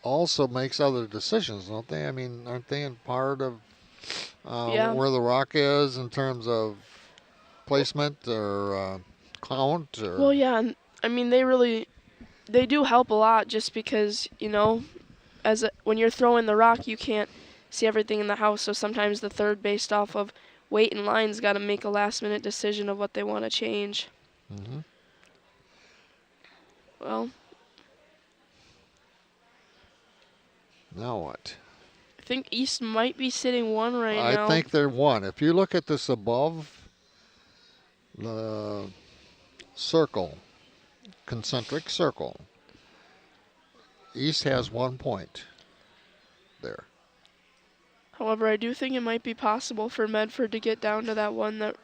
also makes other decisions, don't they? I mean, aren't they in part of Yeah. where the rock is in terms of placement or count? Or Well, yeah, and I mean they do help a lot just because when you're throwing the rock, you can't see everything in the house. So sometimes the third, based off of weight and lines, got to make a last-minute decision of what they want to change. Mm-hmm. Well, Now what? I think East might be sitting 1 right now. I think they're 1. If you look at this above the circle, concentric circle, East has 1 point there. However, I do think it might be possible for Medford to get down to that 1 that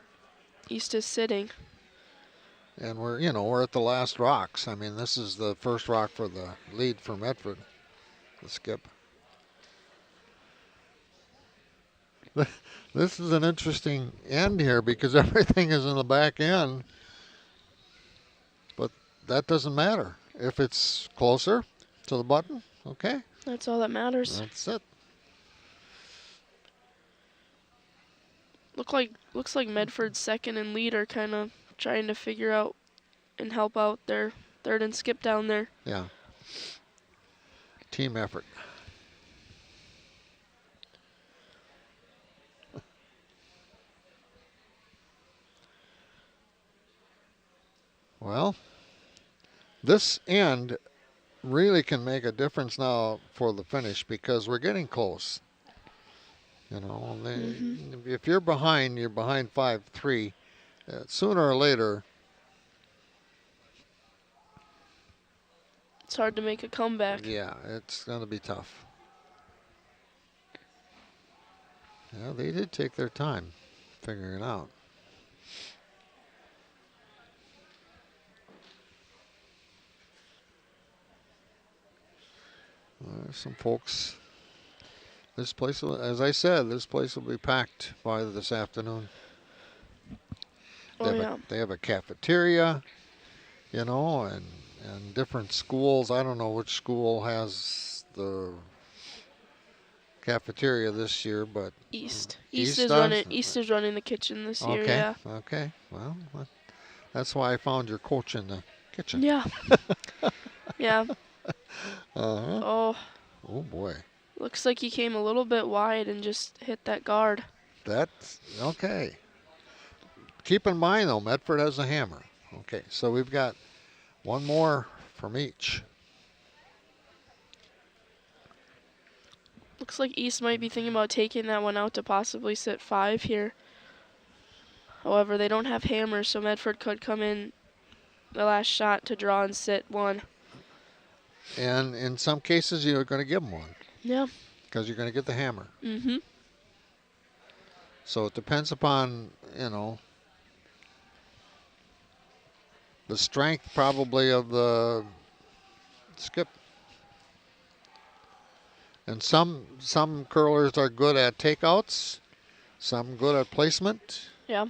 East is sitting. And we're at the last rocks. I mean, this is the first rock for the lead for Medford, the skip. This is an interesting end here because everything is in the back end. But that doesn't matter. If it's closer to the button, okay, That's all that matters. that's it. Looks like Medford's second and lead are kind of trying to figure out and help out their third and skip down there. Yeah. Team effort. Well, this end really can make a difference now for the finish because we're getting close. If you're behind 5-3. Sooner or later, It's hard to make a comeback. yeah, it's going to be tough. Yeah, they did take their time figuring it out. There's some folks. This place, as I said, this place will be packed by this afternoon. They have a cafeteria, and different schools. I don't know which school has the cafeteria this year, but East East is does? East is running the kitchen this year. Okay, Yeah. okay. Well, that's why I found your coach in the kitchen. Yeah. Yeah. Uh-huh. Oh, boy. looks like he came a little bit wide and just hit that guard. That's okay. Keep in mind, though, Medford has a hammer. Okay, so we've got 1 more from each. Looks like East might be thinking about taking that one out to possibly sit 5 here. However, they don't have hammers, so Medford could come in the last shot to draw and sit 1. And in some cases, you're going to give them 1. Yeah. Because you're going to get the hammer. Mm-hmm. So it depends upon, the strength probably of the skip. And some curlers are good at takeouts, some good at placement. Yeah.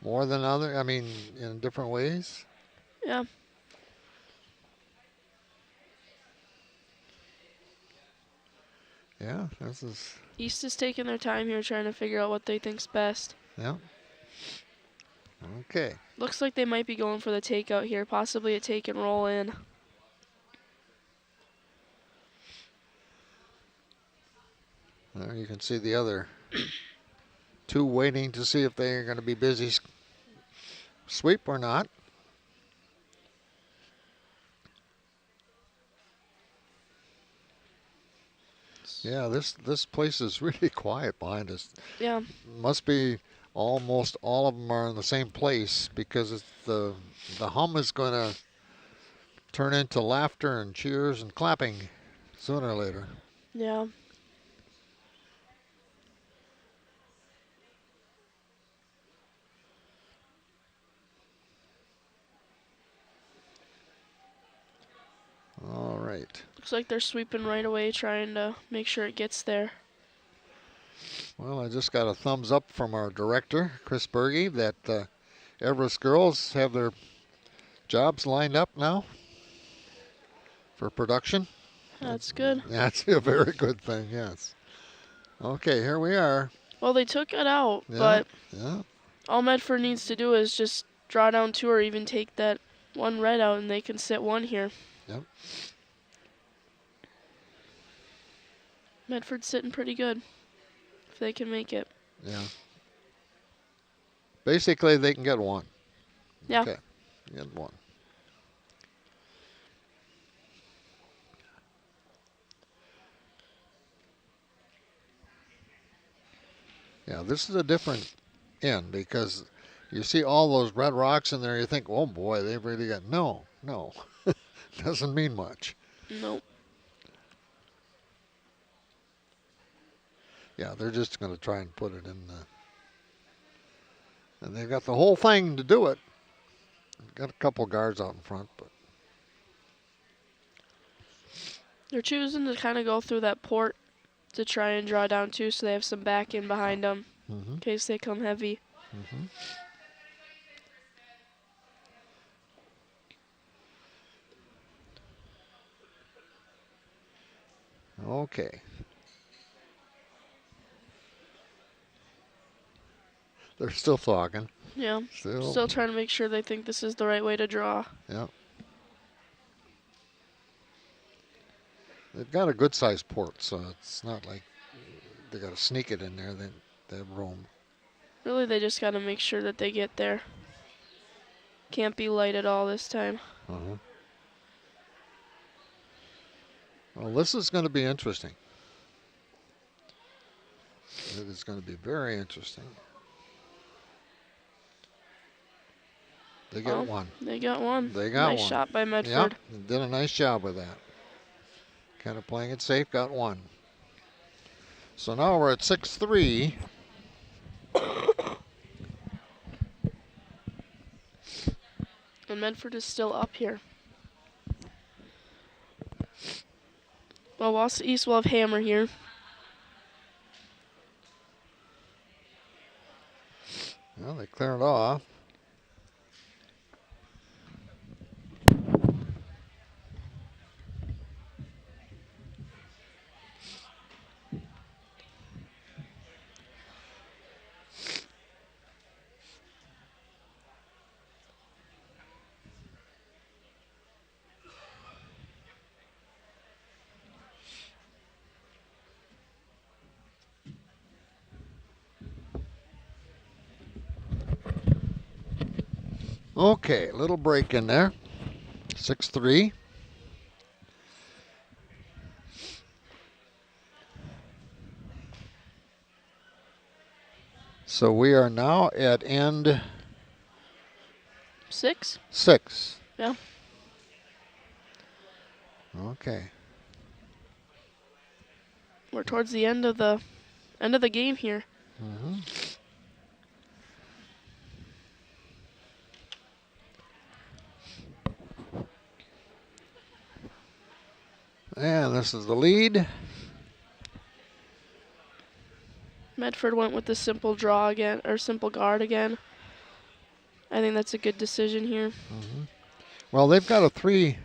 More than other, in different ways. Yeah. Yeah, this is. East is taking their time here trying to figure out what they think's best. Yeah. Okay. Looks like they might be going for the takeout here, possibly a take and roll in. There you can see the other two waiting to see if they're going to be busy sweep or not. Yeah, this place is really quiet behind us. Yeah. Must be almost all of them are in the same place because it's the hum is going to turn into laughter and cheers and clapping sooner or later. Yeah. All right. Looks like they're sweeping right away, trying to make sure it gets there. Well, I just got a thumbs up from our director, Chris Berge, that Everest girls have their jobs lined up now for production. That's good. That's a very good thing, yes. Okay, here we are. Well, they took it out, Yeah, but yeah. all Medford needs to do is just draw down two or even take that one red out, and they can sit one here. Yep. Medford's sitting pretty good if they can make it. Yeah. Basically, they can get one. Yeah. Okay, get one. Yeah, this is a different end because you see all those red rocks in there. You think, oh boy, they've really got no. Doesn't mean much. Nope. Yeah, they're just going to try and put it in the. And they've got the whole thing to do it. Got a couple guards out in front, but. They're choosing to kind of go through that port to try and draw down two, so they have some back in behind them Mm-hmm. in case they come heavy. Mm-hmm. Okay. They're still talking. Yeah. Still. Trying to make sure they think this is the right way to draw. Yeah. They've got a good sized port, so it's not like they got to sneak it in there. They have room. Really, they just got to make sure that they get there. Can't be light at all this time. Uh-huh. Well, this is going to be interesting. It is going to be very interesting. They get one. They got one. They got nice one. shot by Medford. Yep, did a nice job with that. Kind of playing it safe, got one. So now we're at 6-3. And Medford is still up here. Well, Wausau East will have hammer here. Well, they clear it off. Okay, little break in there. 6-3. So we are now at end 6? 6. Yeah. Okay. We're towards the end of the game here. Mm-hmm. And this is the lead. Medford went with the simple draw again, or simple guard again. I think that's a good decision here. Mm-hmm. Well, they've got a 3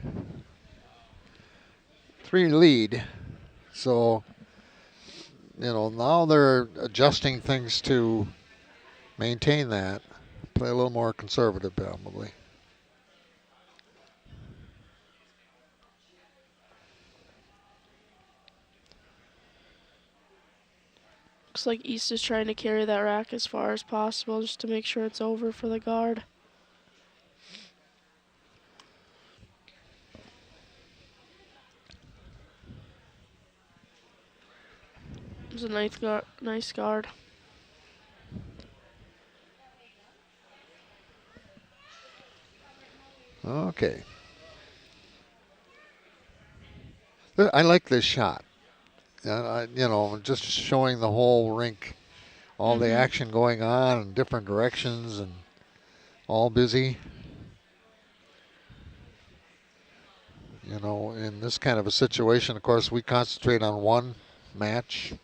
lead, so now they're adjusting things to maintain that. Play a little more conservative, probably. Looks like East is trying to carry that rack as far as possible just to make sure it's over for the guard. It was a nice guard. Okay. I like this shot. Just showing the whole rink, all the action going on in different directions and all busy. In this kind of a situation, of course, we concentrate on one match.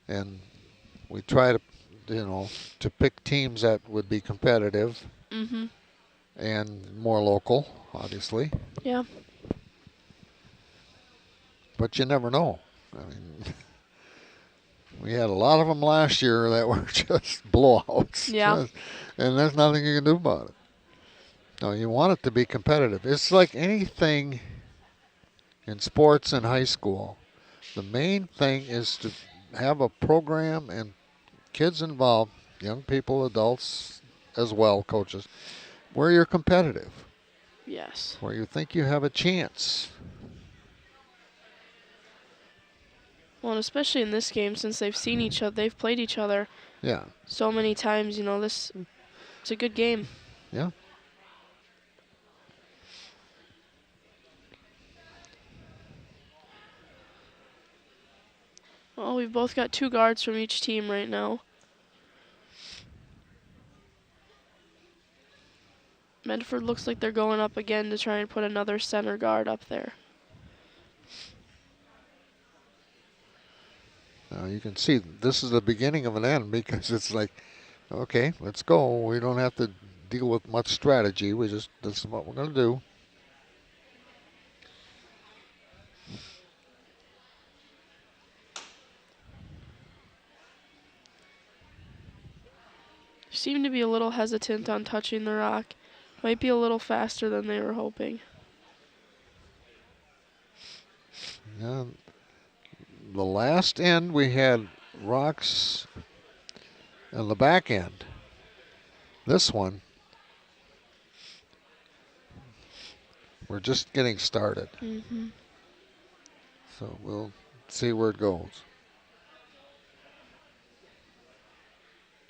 And we try to pick teams that would be competitive and more local, obviously. Yeah. But you never know. I mean, we had a lot of them last year that were just blowouts. Yeah. And there's nothing you can do about it. No, you want it to be competitive. It's like anything in sports in high school. The main thing is to have a program and kids involved, young people, adults as well, coaches, where you're competitive. Yes. Where you think you have a chance. Well, and especially in this game, since they've seen each other, they've played each other. Yeah. So many times, it's a good game. Yeah. Well, we've both got 2 guards from each team right now. Medford looks like they're going up again to try and put another center guard up there. Now you can see this is the beginning of an end because it's like, okay, let's go. We don't have to deal with much strategy. This is what we're going to do. Seem to be a little hesitant on touching the rock. Might be a little faster than they were hoping. Yeah. The last end we had rocks on the back end. This one, we're just getting started. So we'll see where it goes.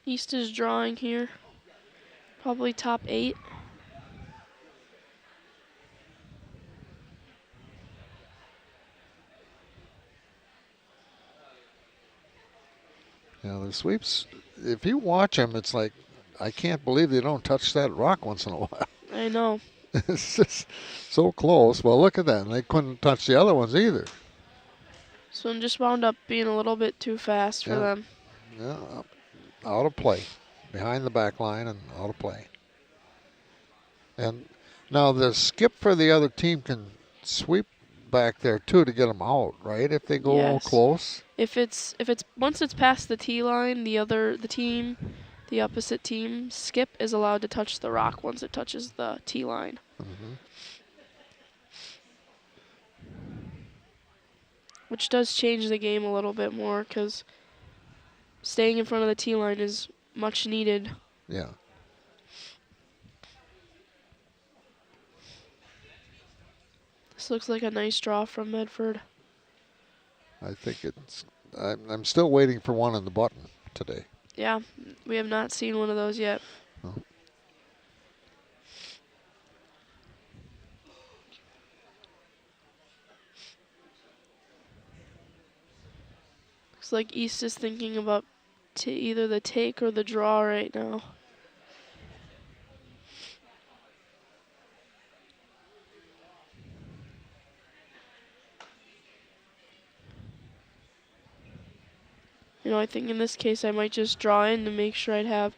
East is drawing here. Probably top 8. Yeah, the sweeps, if you watch them, it's like, I can't believe they don't touch that rock once in a while. I know. It's just so close. Well, look at that. And they couldn't touch the other ones either. This one just wound up being a little bit too fast for them. Yeah, out of play. Behind the back line and out of play. And now the skip for the other team can sweep back there too to get them out, right? If they go close. If it's once it's past the tee line, the opposite team skip is allowed to touch the rock once it touches the tee line. Which does change the game a little bit more because staying in front of the tee line is much needed. Yeah. This looks like a nice draw from Medford. I think it's. I'm still waiting for one in the button today. Yeah, we have not seen one of those yet. Oh. Looks like East is thinking about either the take or the draw right now. I think in this case I might just draw in to make sure I'd have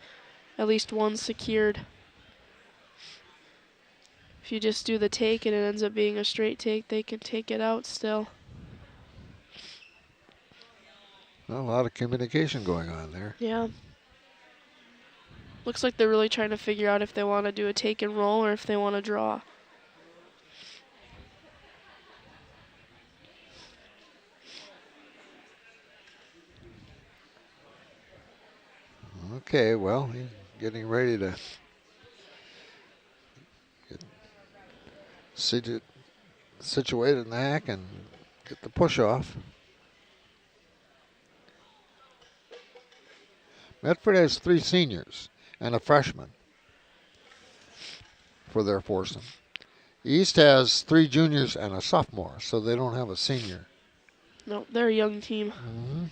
at least one secured. If you just do the take and it ends up being a straight take, they can take it out still. Well, a lot of communication going on there. Yeah. Looks like they're really trying to figure out if they want to do a take and roll or if they want to draw. Okay, well, he's getting ready to get situated in the hack and get the push off. Medford has 3 seniors and a freshman for their foursome. East has 3 juniors and a sophomore, so they don't have a senior. No, they're a young team. Mm-hmm.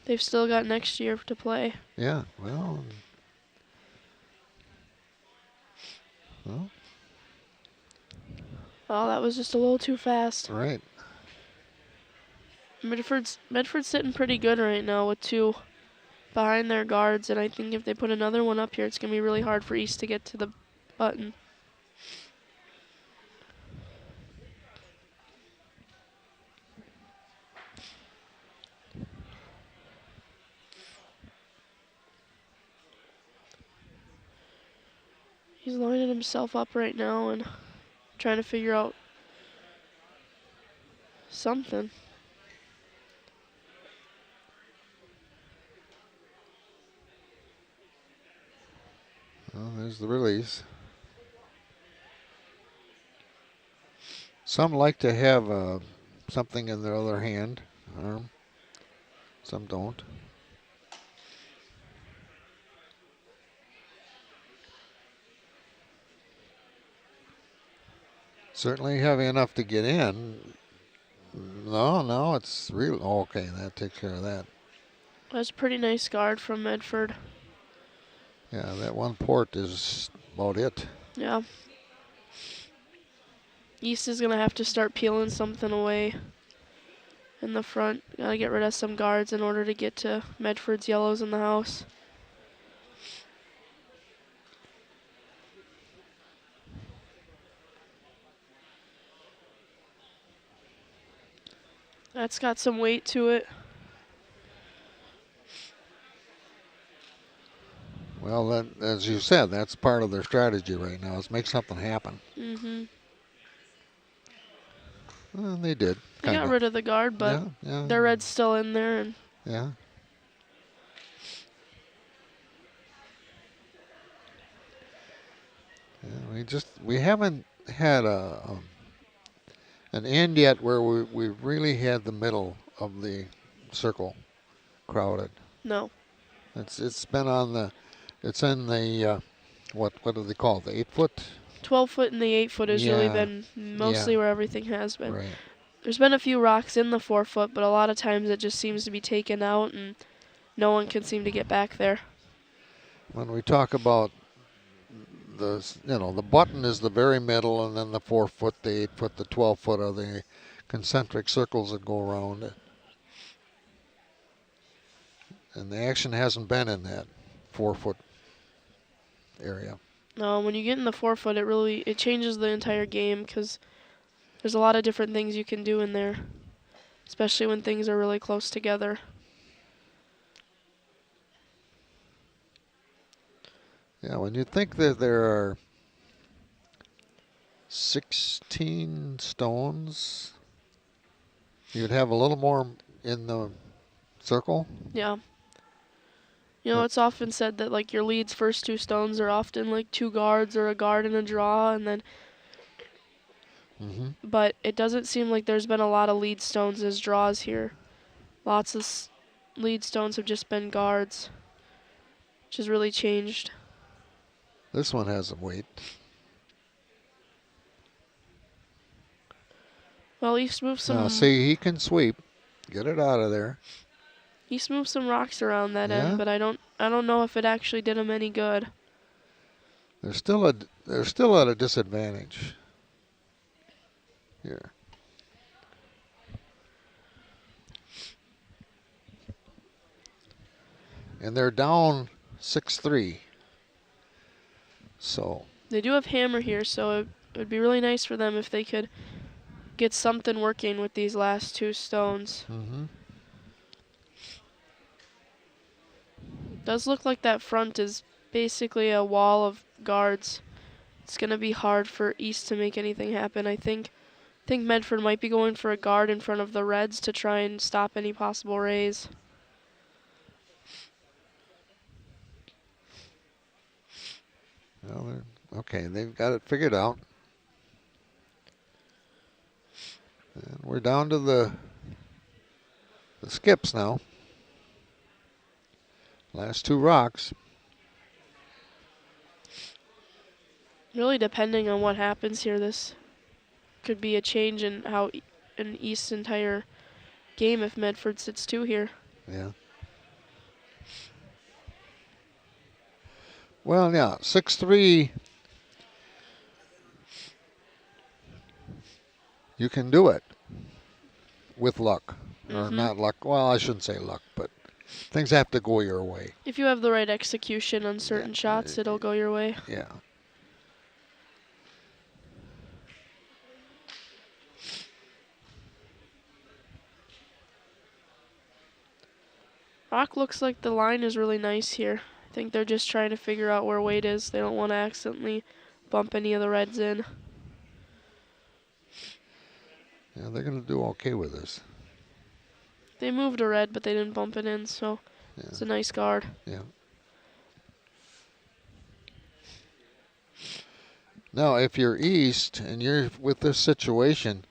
They've still got next year to play. Yeah, well. Oh, that was just a little too fast. Right. Medford's sitting pretty good right now with 2 behind their guards, and I think if they put another one up here, it's going to be really hard for East to get to the button. He's lining himself up right now and trying to figure out something. Well, there's the release. Some like to have something in their other hand, arm. Some don't. Certainly having enough to get in. No, it's real. Oh, okay, that takes care of that. That's a pretty nice guard from Medford. Yeah, that one port is about it. Yeah. East is going to have to start peeling something away in the front. Got to get rid of some guards in order to get to Medford's yellows in the house. That's got some weight to it. Well, that, as you said, that's part of their strategy right now, is make something happen. Mm-hmm. Well, they did. They got rid of the guard, but yeah. their red's still in there. And yeah. Yeah, we haven't had an end yet where we really had the middle of the circle crowded. no. It's been on the, it's in the what do they call it? The 8-foot? 12-foot and the 8-foot has really Yeah. been mostly where everything has been. Right. There's been a few rocks in the 4-foot, but a lot of times it just seems to be taken out and no one can seem to get back there. When we talk about the button is the very middle, and then the 4-foot, the 8-foot, the 12-foot are the concentric circles that go around it. And the action hasn't been in that 4-foot area. No, when you get in the 4-foot, it changes the entire game because there's a lot of different things you can do in there, especially when things are really close together. Yeah, when you think that there are 16 stones, you'd have a little more in the circle. Yeah. You know, it's often said that like your lead's first 2 stones are often like 2 guards or a guard and a draw, and then. But it doesn't seem like there's been a lot of lead stones as draws here. Lots of lead stones have just been guards, which has really changed. This one has some weight. Well, East moved some. Now, see, he can sweep, get it out of there. East moved some rocks around that Yeah. end, but I don't know if it actually did him any good. They're still at a disadvantage here. And they're down 6-3. So They do have hammer here, so it would be really nice for them if they could get something working with these last 2 stones. Does look like that front is basically a wall of guards. It's going to be hard for East to make anything happen. I think Medford might be going for a guard in front of the Reds to try and stop any possible raise. Well, okay, they've got it figured out. And we're down to the skips now. Last two rocks. Really depending on what happens here, this could be a change in how an East's entire game if Medford sits two here. Yeah. Well, yeah, 6-3. You can do it with luck. Or not luck. Well, I shouldn't say luck, but things have to go your way. If you have the right execution on certain shots, it'll go your way. Yeah. Rock looks like the line is really nice here. I think they're just trying to figure out where weight is. They don't want to accidentally bump any of the Reds in. Yeah, they're going to do okay with this. They moved a red, but they didn't bump it in, so it's a nice guard. Yeah. Now, if you're East and you're with this situation,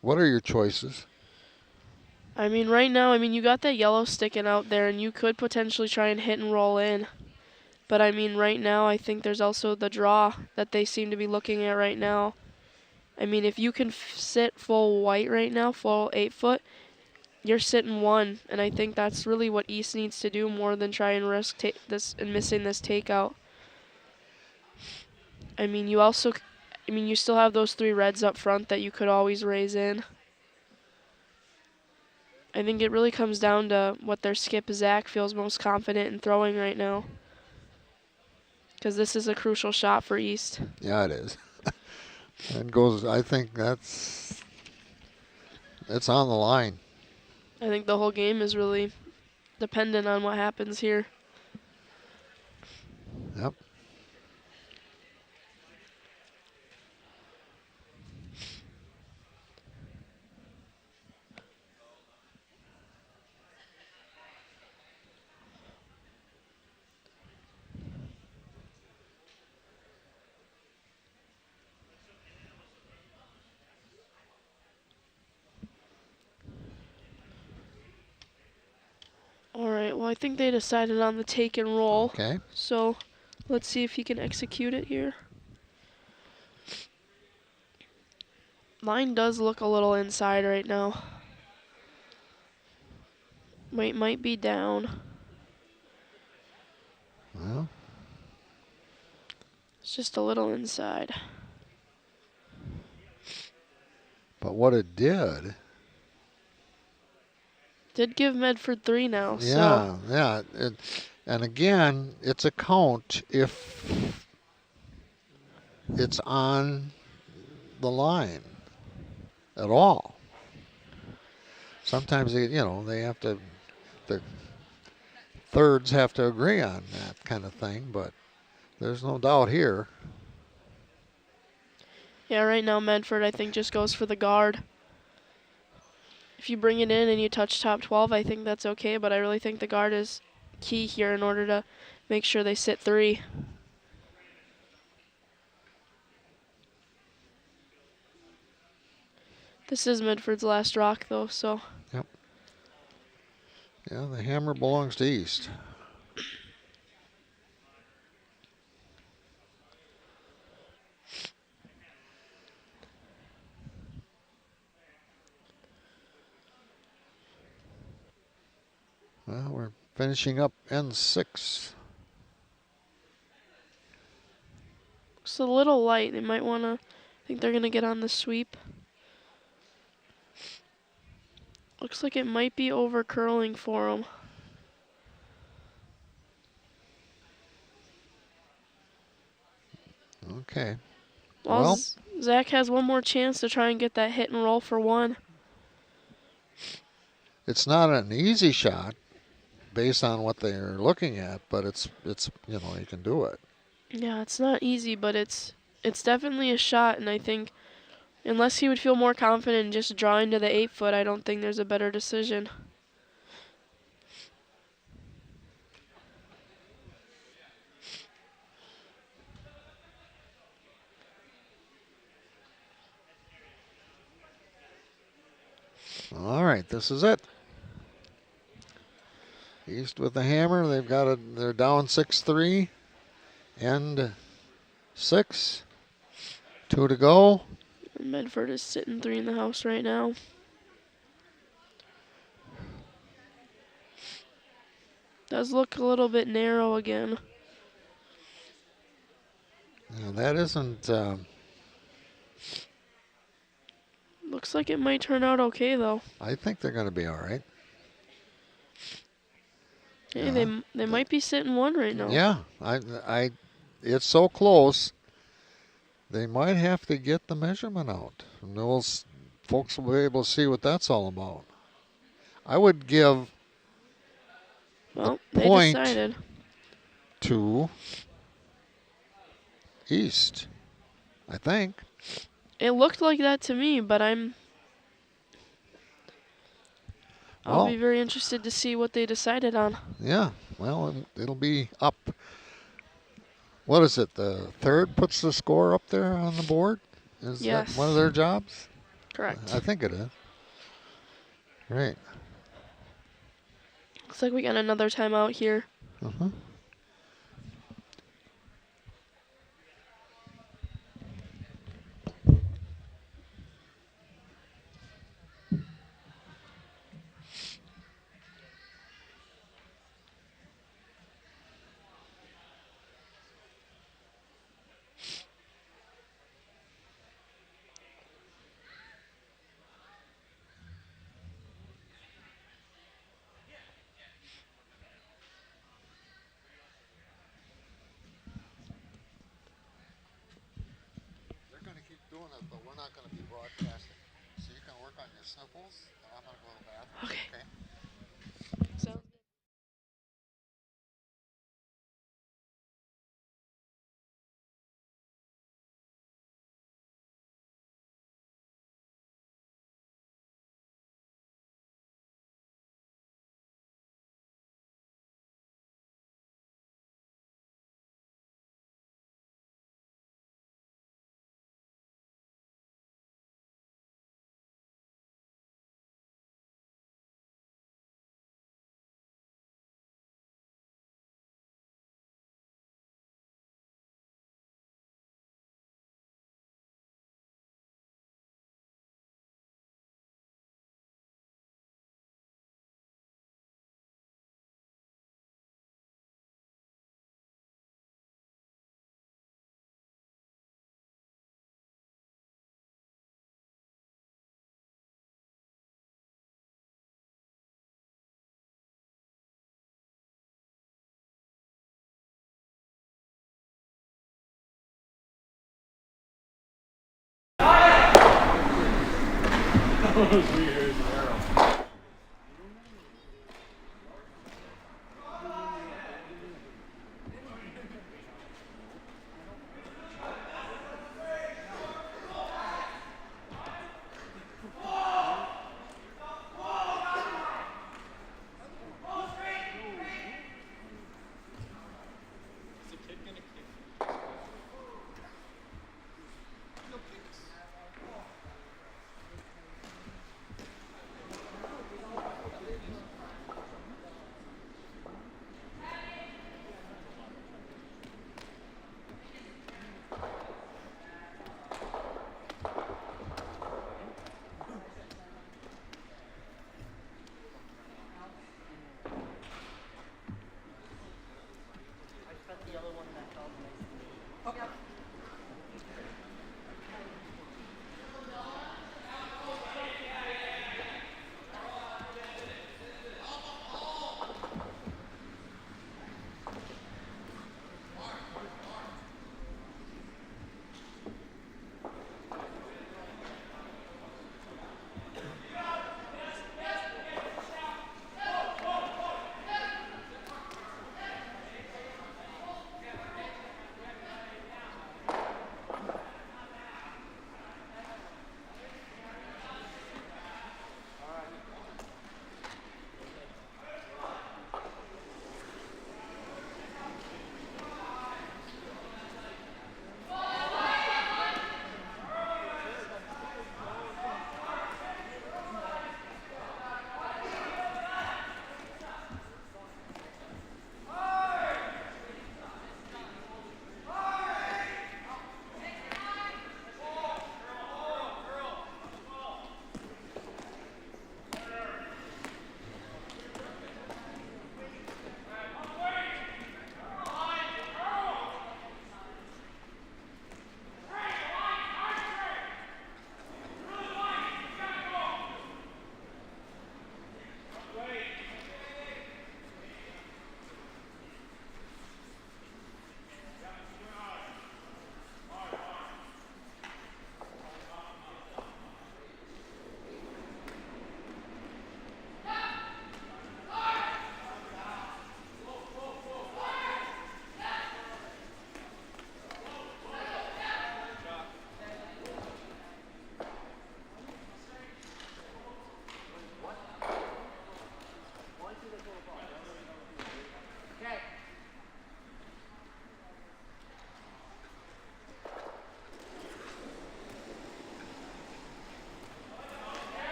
what are your choices? I mean, right now, you got that yellow sticking out there, and you could potentially try and hit and roll in. But, I mean, right now, I think there's also the draw that they seem to be looking at right now. I mean, if you can sit full white right now, full 8-foot, you're sitting one, and I think that's really what East needs to do more than try and risk this and missing this takeout. I mean, you still have those three Reds up front that you could always raise in. I think it really comes down to what their skip Zach feels most confident in throwing right now. Because this is a crucial shot for East. Yeah, it is. I think it's on the line. I think the whole game is really dependent on what happens here. Yep. Alright, well I think they decided on the take and roll. Okay. So let's see if he can execute it here. Line does look a little inside right now. Weight might be down. Well, It's just a little inside. but what it did. Did give Medford 3 now. Yeah, yeah. And again, it's a count if it's on the line at all. Sometimes they have to, the thirds have to agree on that kind of thing, but there's no doubt here. Yeah, right now Medford I think just goes for the guard. If you bring it in and you touch top 12, I think that's okay, but I really think the guard is key here in order to make sure they sit 3. This is Medford's last rock though, so. Yep. Yeah, the hammer belongs to East. Well, we're finishing up N6. Looks a little light. They might want to, I think they're going to get on the sweep. Looks like it might be over curling for them. Okay. Well, Zach has one more chance to try and get that hit and roll for 1. It's not an easy shot. based on what they're looking at, but it's you can do it. Yeah, it's not easy, but it's definitely a shot, and I think unless he would feel more confident in just drawing to the 8-foot, I don't think there's a better decision. All right, this is it. East with the hammer. They've got it. They're down 6-3. End 6. 2 to go. Medford is sitting 3 in the house right now. Does look a little bit narrow again. Now, that isn't. Looks like it might turn out okay though. I think they're going to be all right. Hey, they might be sitting 1 right now. Yeah, it's so close. They might have to get the measurement out, and folks will be able to see what that's all about. I would give Well, the they point decided. to East, I think. It looked like that to me, but I'll be very interested to see what they decided on. Yeah, well, it'll be up. What is it? The third puts the score up there on the board? Is Yes. that one of their jobs? Correct. I think it is. Right. Looks like we got another timeout here. Uh-huh. Doing it, but we're not going to be broadcasting. So you can work on your sniffles, and I'm going to go to the bathroom. Okay. Sounds good.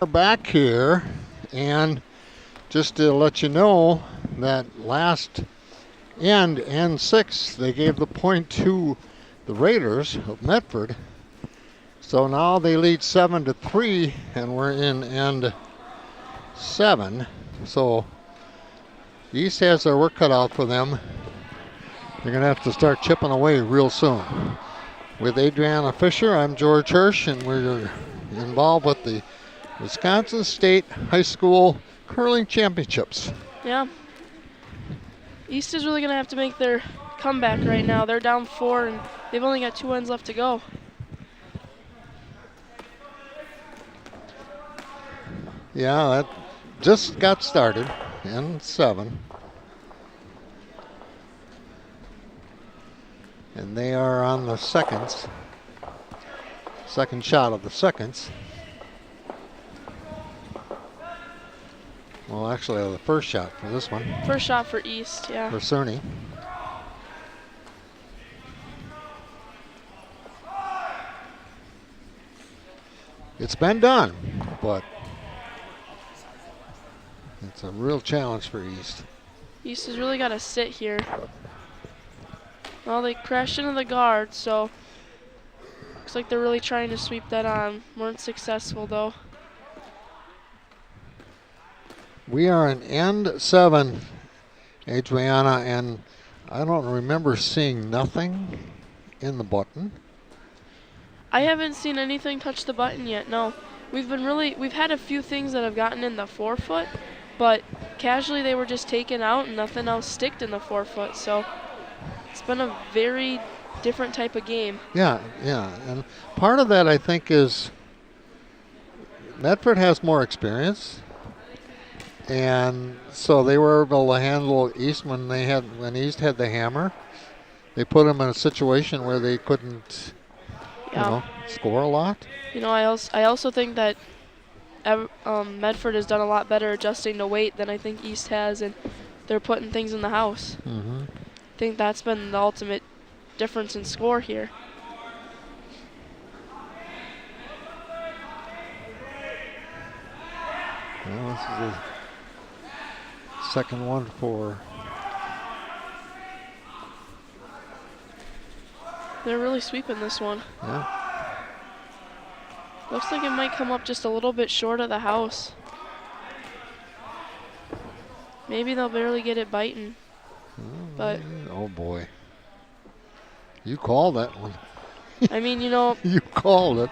We're back here, and just to let you know that last end 6, they gave the point to the Raiders of Medford. So now they lead 7-3, and we're in end 7. So the East has their work cut out for them. They're going to have to start chipping away real soon. With Adriana Fisher, I'm George Hirsch, and we're involved with the Wisconsin State High School Curling Championships. Yeah. East is really going to have to make their comeback right now. They're down 4, and they've only got 2 ends left to go. Yeah, that just got started in 7. And they are on the seconds. Second shot of the seconds. Well, actually, the first shot for this one. First shot for East, yeah. For Cerny. It's been done, but it's a real challenge for East. East has really got to sit here. Well, they crashed into the guard, so looks like they're really trying to sweep that on. Weren't successful, though. We are in end 7, Adriana, and I don't remember seeing nothing in the button. I haven't seen anything touch the button yet, no. We've had a few things that have gotten in the 4-foot, but casually they were just taken out and nothing else sticked in the 4-foot, so it's been a very different type of game. Yeah, and part of that I think is Medford has more experience. And so they were able to handle East when East had the hammer. They put them in a situation where they couldn't, score a lot. I also think that Medford has done a lot better adjusting to weight than I think East has, and they're putting things in the house. Mm-hmm. I think that's been the ultimate difference in score here. Well, this is the second one for. They're really sweeping this one. Yeah. Looks like it might come up just a little bit short of the house. Maybe they'll barely get it biting. But oh boy. You called that one. I mean, You called it.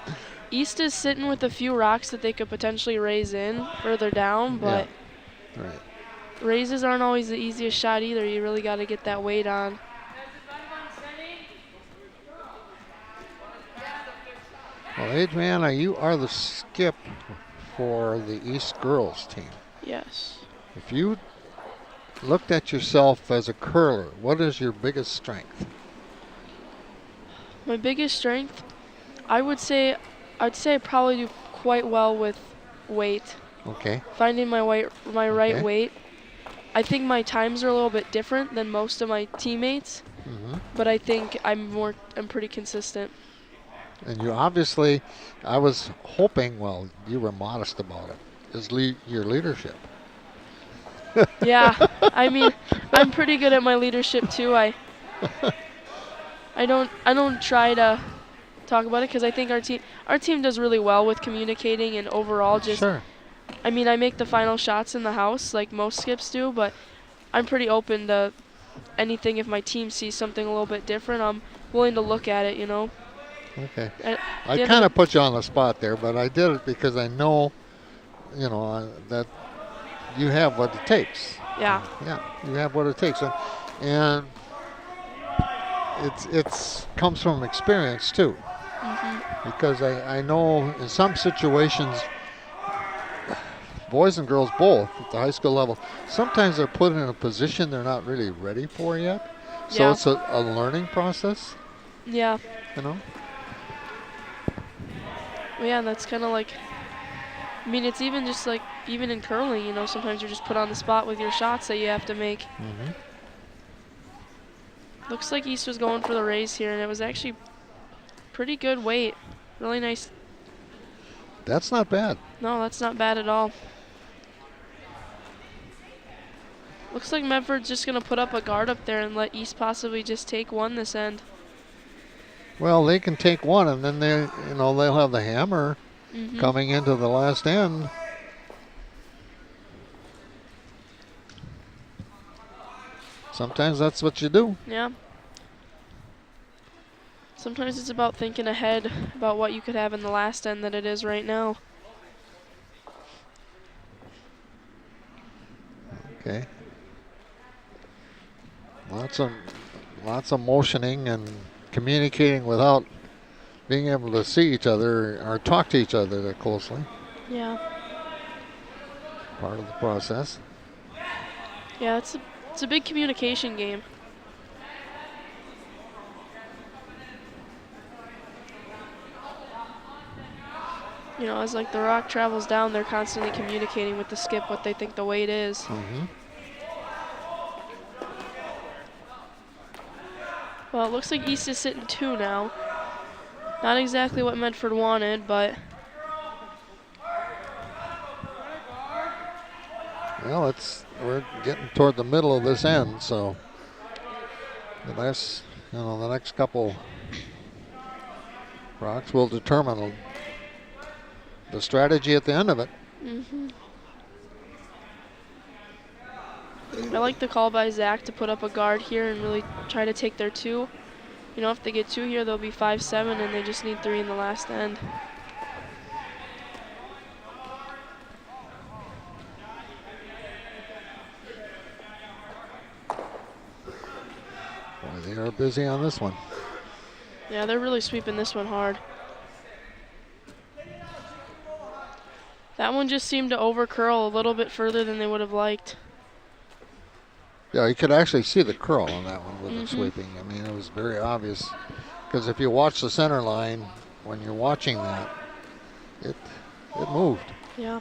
East is sitting with a few rocks that they could potentially raise in further down, but yeah. Right. Raises aren't always the easiest shot either. You really got to get that weight on. Well, Adriana, you are the skip for the East girls team. Yes. If you looked at yourself as a curler, what is your biggest strength? My biggest strength, I'd say I probably do quite well with weight. Okay. Finding my right weight. I think my times are a little bit different than most of my teammates, but I think I'm pretty consistent. And you obviously, I was hoping, well, you were modest about it, is your leadership. Yeah, I mean, I'm pretty good at my leadership too. I don't try to talk about it because I think our team does really well with communicating and overall just. Sure. I mean, I make the final shots in the house like most skips do, but I'm pretty open to anything. If my team sees something a little bit different, I'm willing to look at it, Okay. I kind of put you on the spot there, but I did it because I know, that you have what it takes. Yeah. Yeah, you have what it takes. And it's comes from experience, too. Because I know in some situations boys and girls both at the high school level. Sometimes they're put in a position they're not really ready for yet. So Yeah. it's a learning process, Yeah. you know. Well, yeah, and that's kind of like, I mean, it's even just like, even in curling, you know, sometimes you're just put on the spot with your shots that you have to make. Mm-hmm. Looks like East was going for the raise here, and it was actually pretty good weight. Really nice. That's not bad. No, that's not bad at all. Looks like Medford's just going to put up a guard up there and let East possibly just take one this end. Well, they can take one, and then they'll have the hammer Mm-hmm. coming into the last end. Sometimes that's what you do. Yeah. Sometimes it's about thinking ahead about what you could have in the last end than it is right now. Okay. Lots of motioning and communicating without being able to see each other or talk to each other that closely. Yeah. Part of the process. Yeah, it's a big communication game. You know, as like the rock travels down, they're constantly communicating with the skip what they think the weight is. Mm-hmm. Well, it looks like East is sitting 2 now. Not exactly what Medford wanted, but Well, we're getting toward the middle of this end, so the next couple rocks will determine the strategy at the end of it. mm-hmm. I like the call by Zach to put up a guard here and really try to take their 2. You know, if they get 2 here, they'll be 5-7, and they just need 3 in the last end. Boy, they are busy on this one. Yeah, they're really sweeping this one hard. That one just seemed to over-curl a little bit further than they would have liked. Yeah, you could actually see the curl on that one with the Mm-hmm. sweeping. I mean, it was very obvious. Because if you watch the center line, when you're watching that, it moved. Yeah.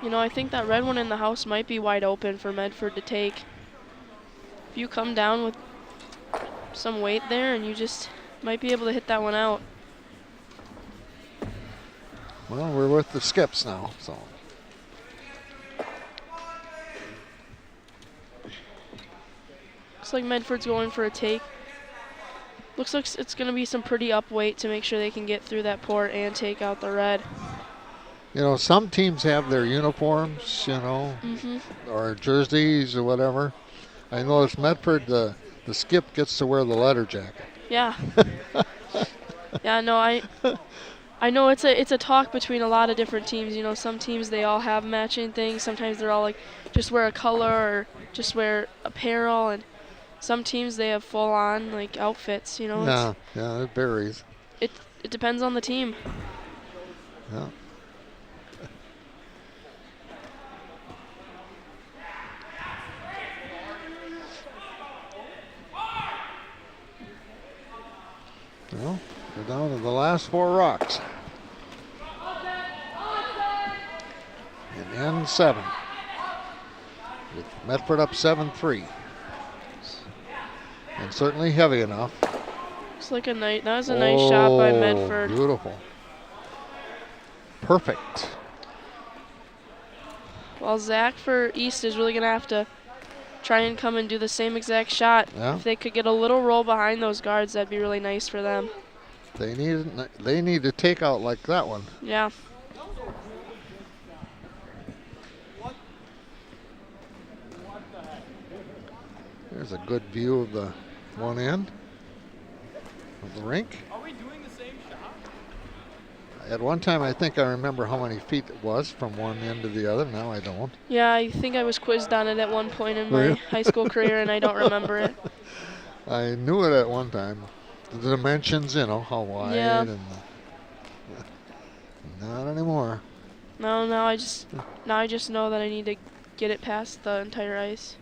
You know, I think that red one in the house might be wide open for Medford to take. If you come down with some weight there, and you just might be able to hit that one out. Well, we're with the skips now, so. Looks like Medford's going for a take. Looks like it's going to be some pretty up weight to make sure they can get through that port and take out the red. You know, some teams have their uniforms, Mm-hmm. or jerseys or whatever. I noticed Medford, the skip gets to wear the letter jacket. Yeah. Yeah, no, I know it's a talk between a lot of different teams. You know, some teams they all have matching things. Sometimes they're all like just wear a color or just wear apparel, and some teams they have full on like outfits. You know. Yeah, it varies. It depends on the team. Yeah. Well, we're down to the last 4 rocks. And end 7. With Medford up 7-3. And certainly heavy enough. Looks like that was a nice shot by Medford. Beautiful. Perfect. Well, Zach for East is really going to have to try and come and do the same exact shot. Yeah. If they could get a little roll behind those guards, that'd be really nice for them. They need to take out like that one. Yeah. There's a good view of the one end of the rink. Are we doing the same shot? At one time, I think I remember how many feet it was from one end to the other. Now I don't. Yeah, I think I was quizzed on it at one point in Were my you? high school career, and I don't remember it. I knew it at one time. The dimensions, how wide. Yeah. And not anymore. No, now I just know that I need to get it past the entire ice.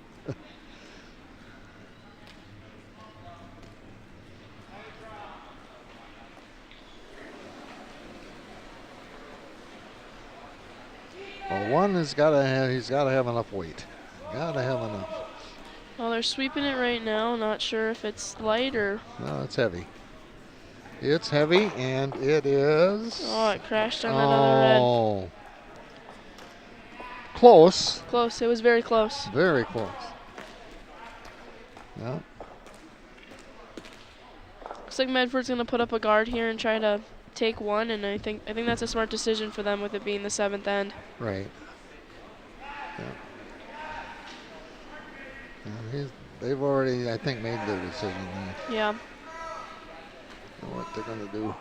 Well, one has got to have, he's got to have enough weight. Got to have enough. Well, they're sweeping it right now. Not sure if it's light or. No, it's heavy. It's heavy, and it is. Oh, it crashed on another head. Oh. Close. Close. It was very close. Very close. Yeah. Looks like Medford's gonna put up a guard here and try to take one, and I think that's a smart decision for them with it being the 7th end. Right. Yeah. They've already, I think, made their decision. Yeah. Know what they're going to do.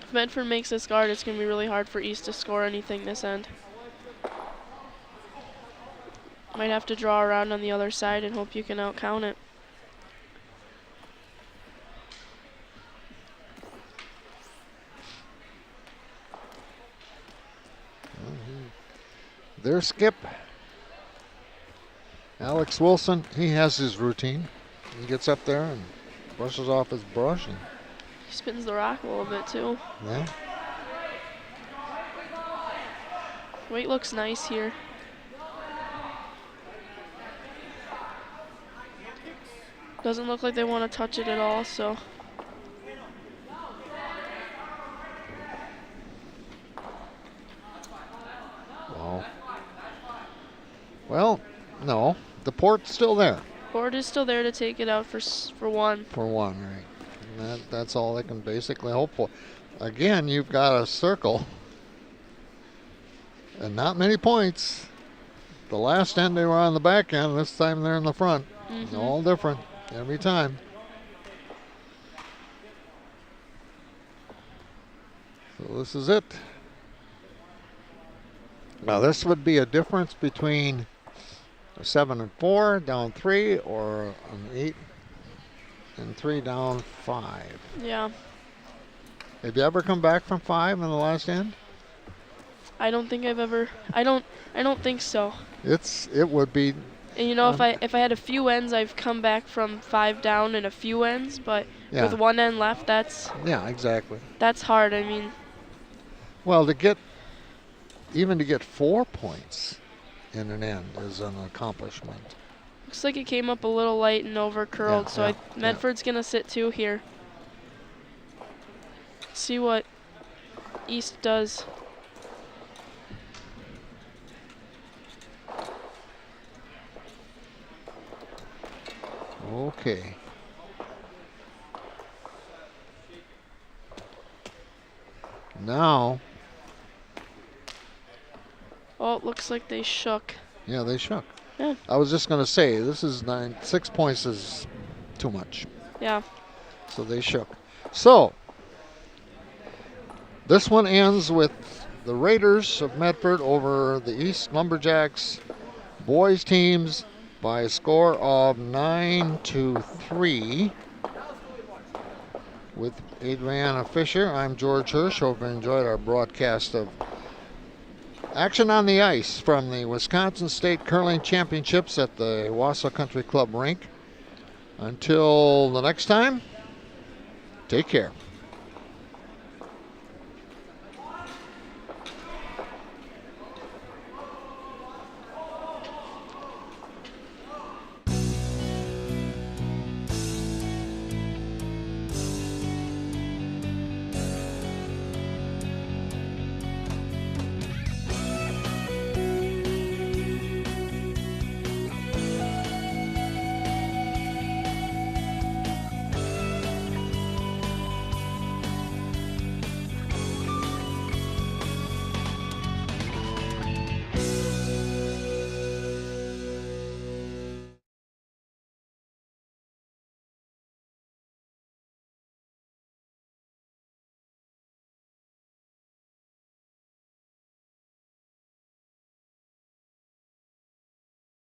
If Medford makes this guard, it's going to be really hard for East to score anything this end. Might have to draw around on the other side and hope you can out-count it. Their skip, Alex Wilson, he has his routine. He gets up there and brushes off his brush. And he spins the rock a little bit too. Yeah. Weight looks nice here. Doesn't look like they want to touch it at all, so. Wow. Well, no, the port's still there. Port is still there to take it out for one. For one, right. And that's all they can basically hope for. Again, you've got a circle and not many points. The last end they were on the back end. This time they're in the front. Mm-hmm. All different every time. So this is it. Now this would be a difference between a 7 and 4 down 3, or an 8 and 3 down 5. Yeah. Have you ever come back from 5 in the last end? I don't think I've ever. I don't think so. It would be. And you know, if I had a few ends, I've come back from 5 down in a few ends, but Yeah. with one end left, Yeah, exactly. that's hard. I mean, Well, to get 4 points in an end is an accomplishment. looks like it came up a little light and over curled, Yeah, so yeah, Medford's gonna sit 2 here. See what East does. Okay. Now. Oh, it looks like they shook. Yeah, they shook. Yeah. I was just going to say, this is 6 points is too much. Yeah. So they shook. So, this one ends with the Raiders of Medford over the East Lumberjacks boys teams by a score of 9-3. With Adriana Fisher, I'm George Hirsch. Hope you enjoyed our broadcast of action on the ice from the Wisconsin State Curling Championships at the Wausau Country Club rink. Until the next time, take care.